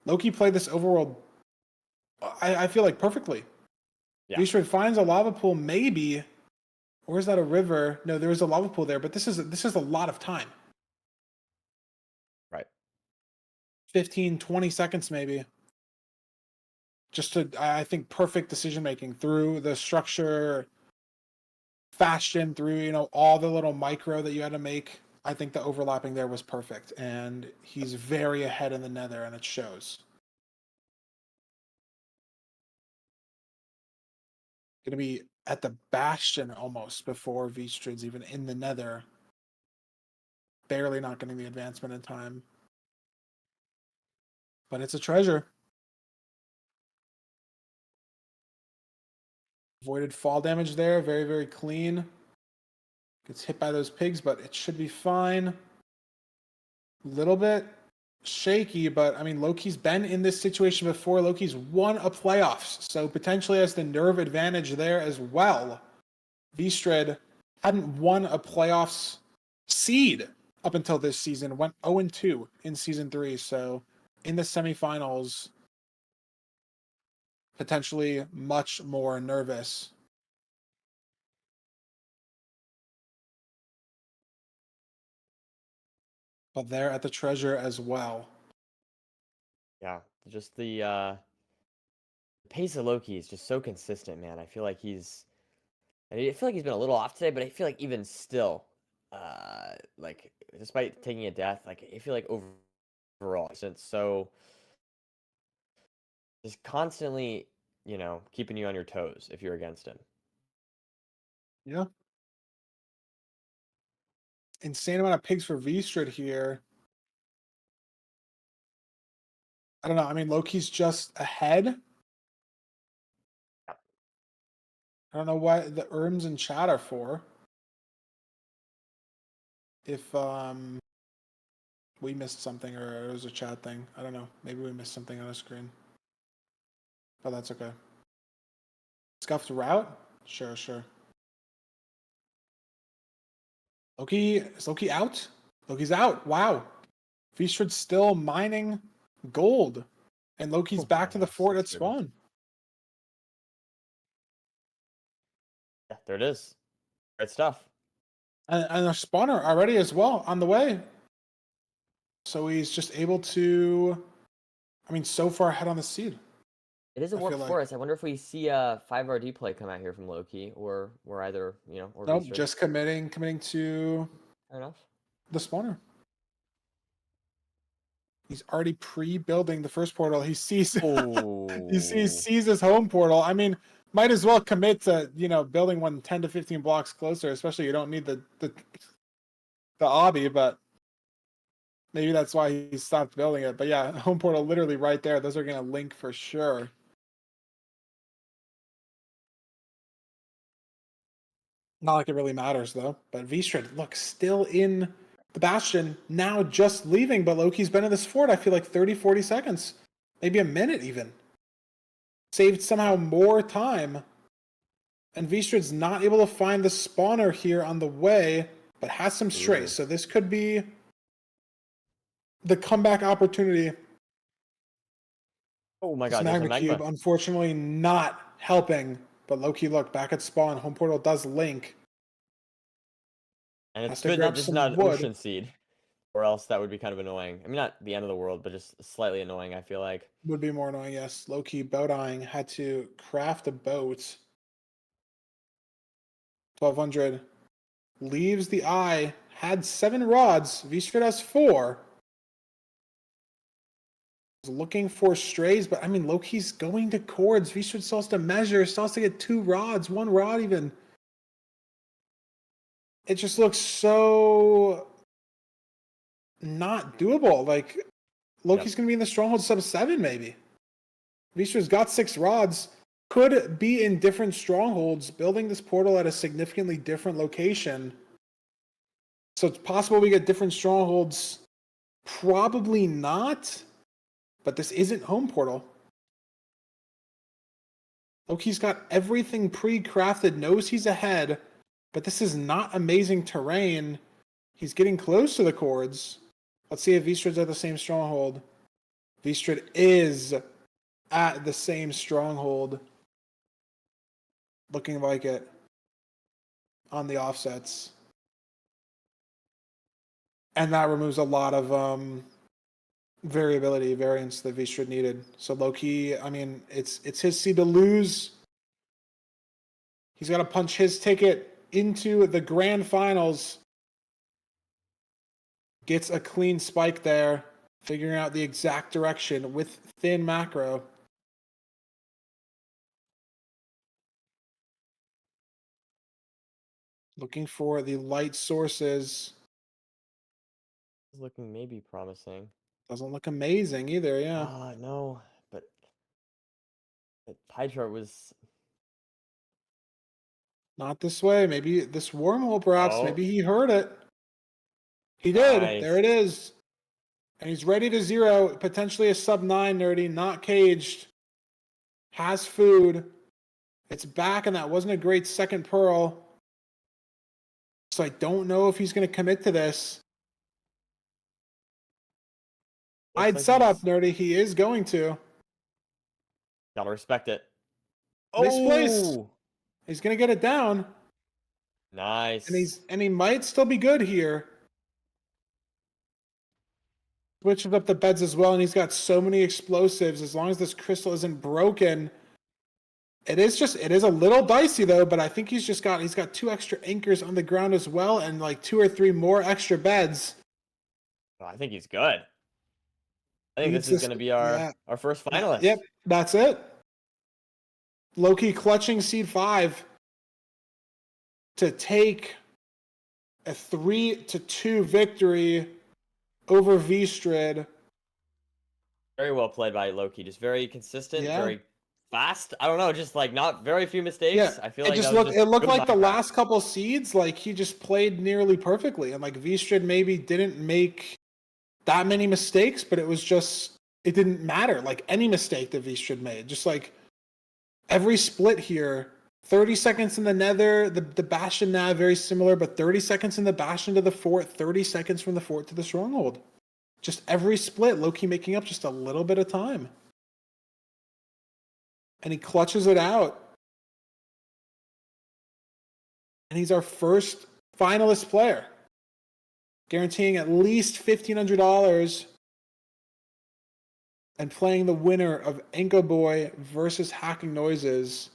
Lowkey played this overworld, I feel like, perfectly.
Yeah.
Vstrid finds a lava pool, maybe. Or is that a river? No, there is a lava pool there, but this is a lot of time.
Right.
15, 20 seconds maybe. Just to, I think, perfect decision making through the structure, fashion, through, all the little micro that you had to make. I think the overlapping there was perfect, and he's very ahead in the nether, and it shows. Gonna be at the bastion almost before Vstrid's even in the nether. Barely not getting the advancement in time. But it's a treasure. Avoided fall damage there. Very, very clean. Gets hit by those pigs, but it should be fine. Little bit shaky, but I mean, Lowkey's been in this situation before. Lowkey's won a playoffs, so potentially has the nerve advantage there as well. Vstrid hadn't won a playoffs seed up until this season, went 0-2 in season 3, so in the semifinals, potentially much more nervous. But they're at the treasure as well.
Yeah. Just the pace of Lowkey is just so consistent, man. I feel like he's been a little off today, but I feel like even still, like despite taking a death, like I feel like overall, since so just constantly, keeping you on your toes if you're against him.
Yeah. Insane amount of pigs for Vstrid here. I don't know. I mean, Lowkey's just ahead. I don't know what the Erms in chat are for. If we missed something or it was a chat thing. I don't know. Maybe we missed something on the screen. But that's okay. Scuffed route? Sure, sure. Lowkey, is Lowkey out? Lowkey's out. Wow. Vstrid's still mining gold. And Lowkey's back to the fort at spawn.
Yeah, there it is. Great stuff.
And a spawner already as well on the way. So he's just able to, I mean, so far ahead on the seed.
It is a
I
work
feel like-
for us. I wonder if we see a 5 RD play come out here from Lowkey, or we're either, or
Nope,
Vstrid.
just committing to
Fair enough.
the spawner. He's already pre-building the first portal. He sees
Oh.
he sees his home portal. I mean, might as well commit to, building one 10 to 15 blocks closer, especially you don't need the obby, but maybe that's why he stopped building it. But yeah, home portal literally right there. Those are going to link for sure. Not like it really matters though. But Vstrid, look, still in the Bastion, now just leaving, but Lowkey's been in this fort, I feel like 30, 40 seconds. Maybe a minute even. Saved somehow more time. And Vstrid's not able to find the spawner here on the way, but has some strays. So this could be the comeback opportunity.
Oh my
This
god, there's a
Magma
magma.
Cube, unfortunately, not helping. But Lowkey, look, back at spawn. Home portal does link.
And
Has
it's
to
good
grab
that this is
some
not an
wood.
ocean seed. Or else that would be kind of annoying. I mean, not the end of the world, but just slightly annoying, I feel like.
Would be more annoying, yes. Lowkey boat eyeing, had to craft a boat. 1200. Leaves the eye, had 7 rods. Vstrid has 4. Looking for strays, but I mean, Lowkey's going to cords. Vstrid still has to measure, still has to get 2 rods, 1 rod even. It just looks so not doable. Like, Lowkey's going to be in the stronghold sub 7 maybe. Vstrid's got 6 rods, could be in different strongholds, building this portal at a significantly different location. So it's possible we get different strongholds. Probably not, but this isn't home portal. Lowkey's got everything pre-crafted, knows he's ahead, but this is not amazing terrain. He's getting close to the cords. Let's see if Vstrid's at the same stronghold. Vstrid is at the same stronghold. Looking like it on the offsets. And that removes a lot of variance that Vstrid needed. So Lowkey, I mean, it's his seed to lose. He's got to punch his ticket into the grand finals. Gets a clean spike there, figuring out the exact direction with thin macro. Looking for the light sources.
It's looking maybe promising.
Doesn't look amazing either, yeah.
No, but the pie chart was...
Not this way. Maybe this wormhole, perhaps.
Oh.
Maybe he heard it. He did.
Nice.
There it is. And he's ready to zero. Potentially a sub 9 nerdy, not caged. Has food. It's back, and that wasn't a great second pearl. So I don't know if he's going to commit to this.
Looks
I'd
like
set up,
he's-
nerdy. He is going to.
Gotta respect it.
Misplaced.
Oh!
He's going to get it down.
Nice.
And he might still be good here. Switching up the beds as well, and he's got so many explosives. As long as this crystal isn't broken, it is a little dicey though. But I think he's got 2 extra anchors on the ground as well, and like 2 or 3 more extra beds.
Oh, I think he's good. I think
Needs
this is
this-
going to be our first finalist.
Yep, that's it. Lowkey clutching seed 5. to take a 3-2 victory over Vstrid.
Very well played by Lowkey. Just very consistent,
Yeah.
very fast. I don't know, just like not very few mistakes.
Yeah,
I feel
it
like
just
that was
looked.
just
It looked
good
like the
Minecraft.
last couple seeds, like he just played nearly perfectly, and like Vstrid maybe didn't make that many mistakes, but it was just it didn't matter. Like any mistake that Vstrid made, just like every split here, 30 seconds in the Nether, the Bastion nav very similar, but 30 seconds in the Bastion to the fort, 30 seconds from the fort to the stronghold. Just every split, Lowkey making up just a little bit of time, and he clutches it out. And he's our first finalist player, guaranteeing at least $1,500 and playing the winner of Enko Boy versus Hacking Noises,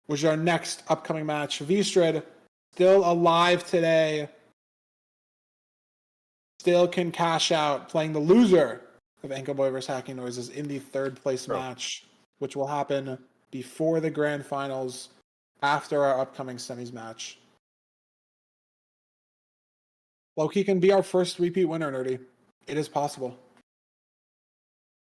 which is our next upcoming match. Vstrid still alive today, still can cash out, playing the loser of Enko Boy versus Hacking Noises in the third place match, which will happen before the grand finals after our upcoming semis match. Lowkey can be our first repeat winner, Nerdy. It is possible.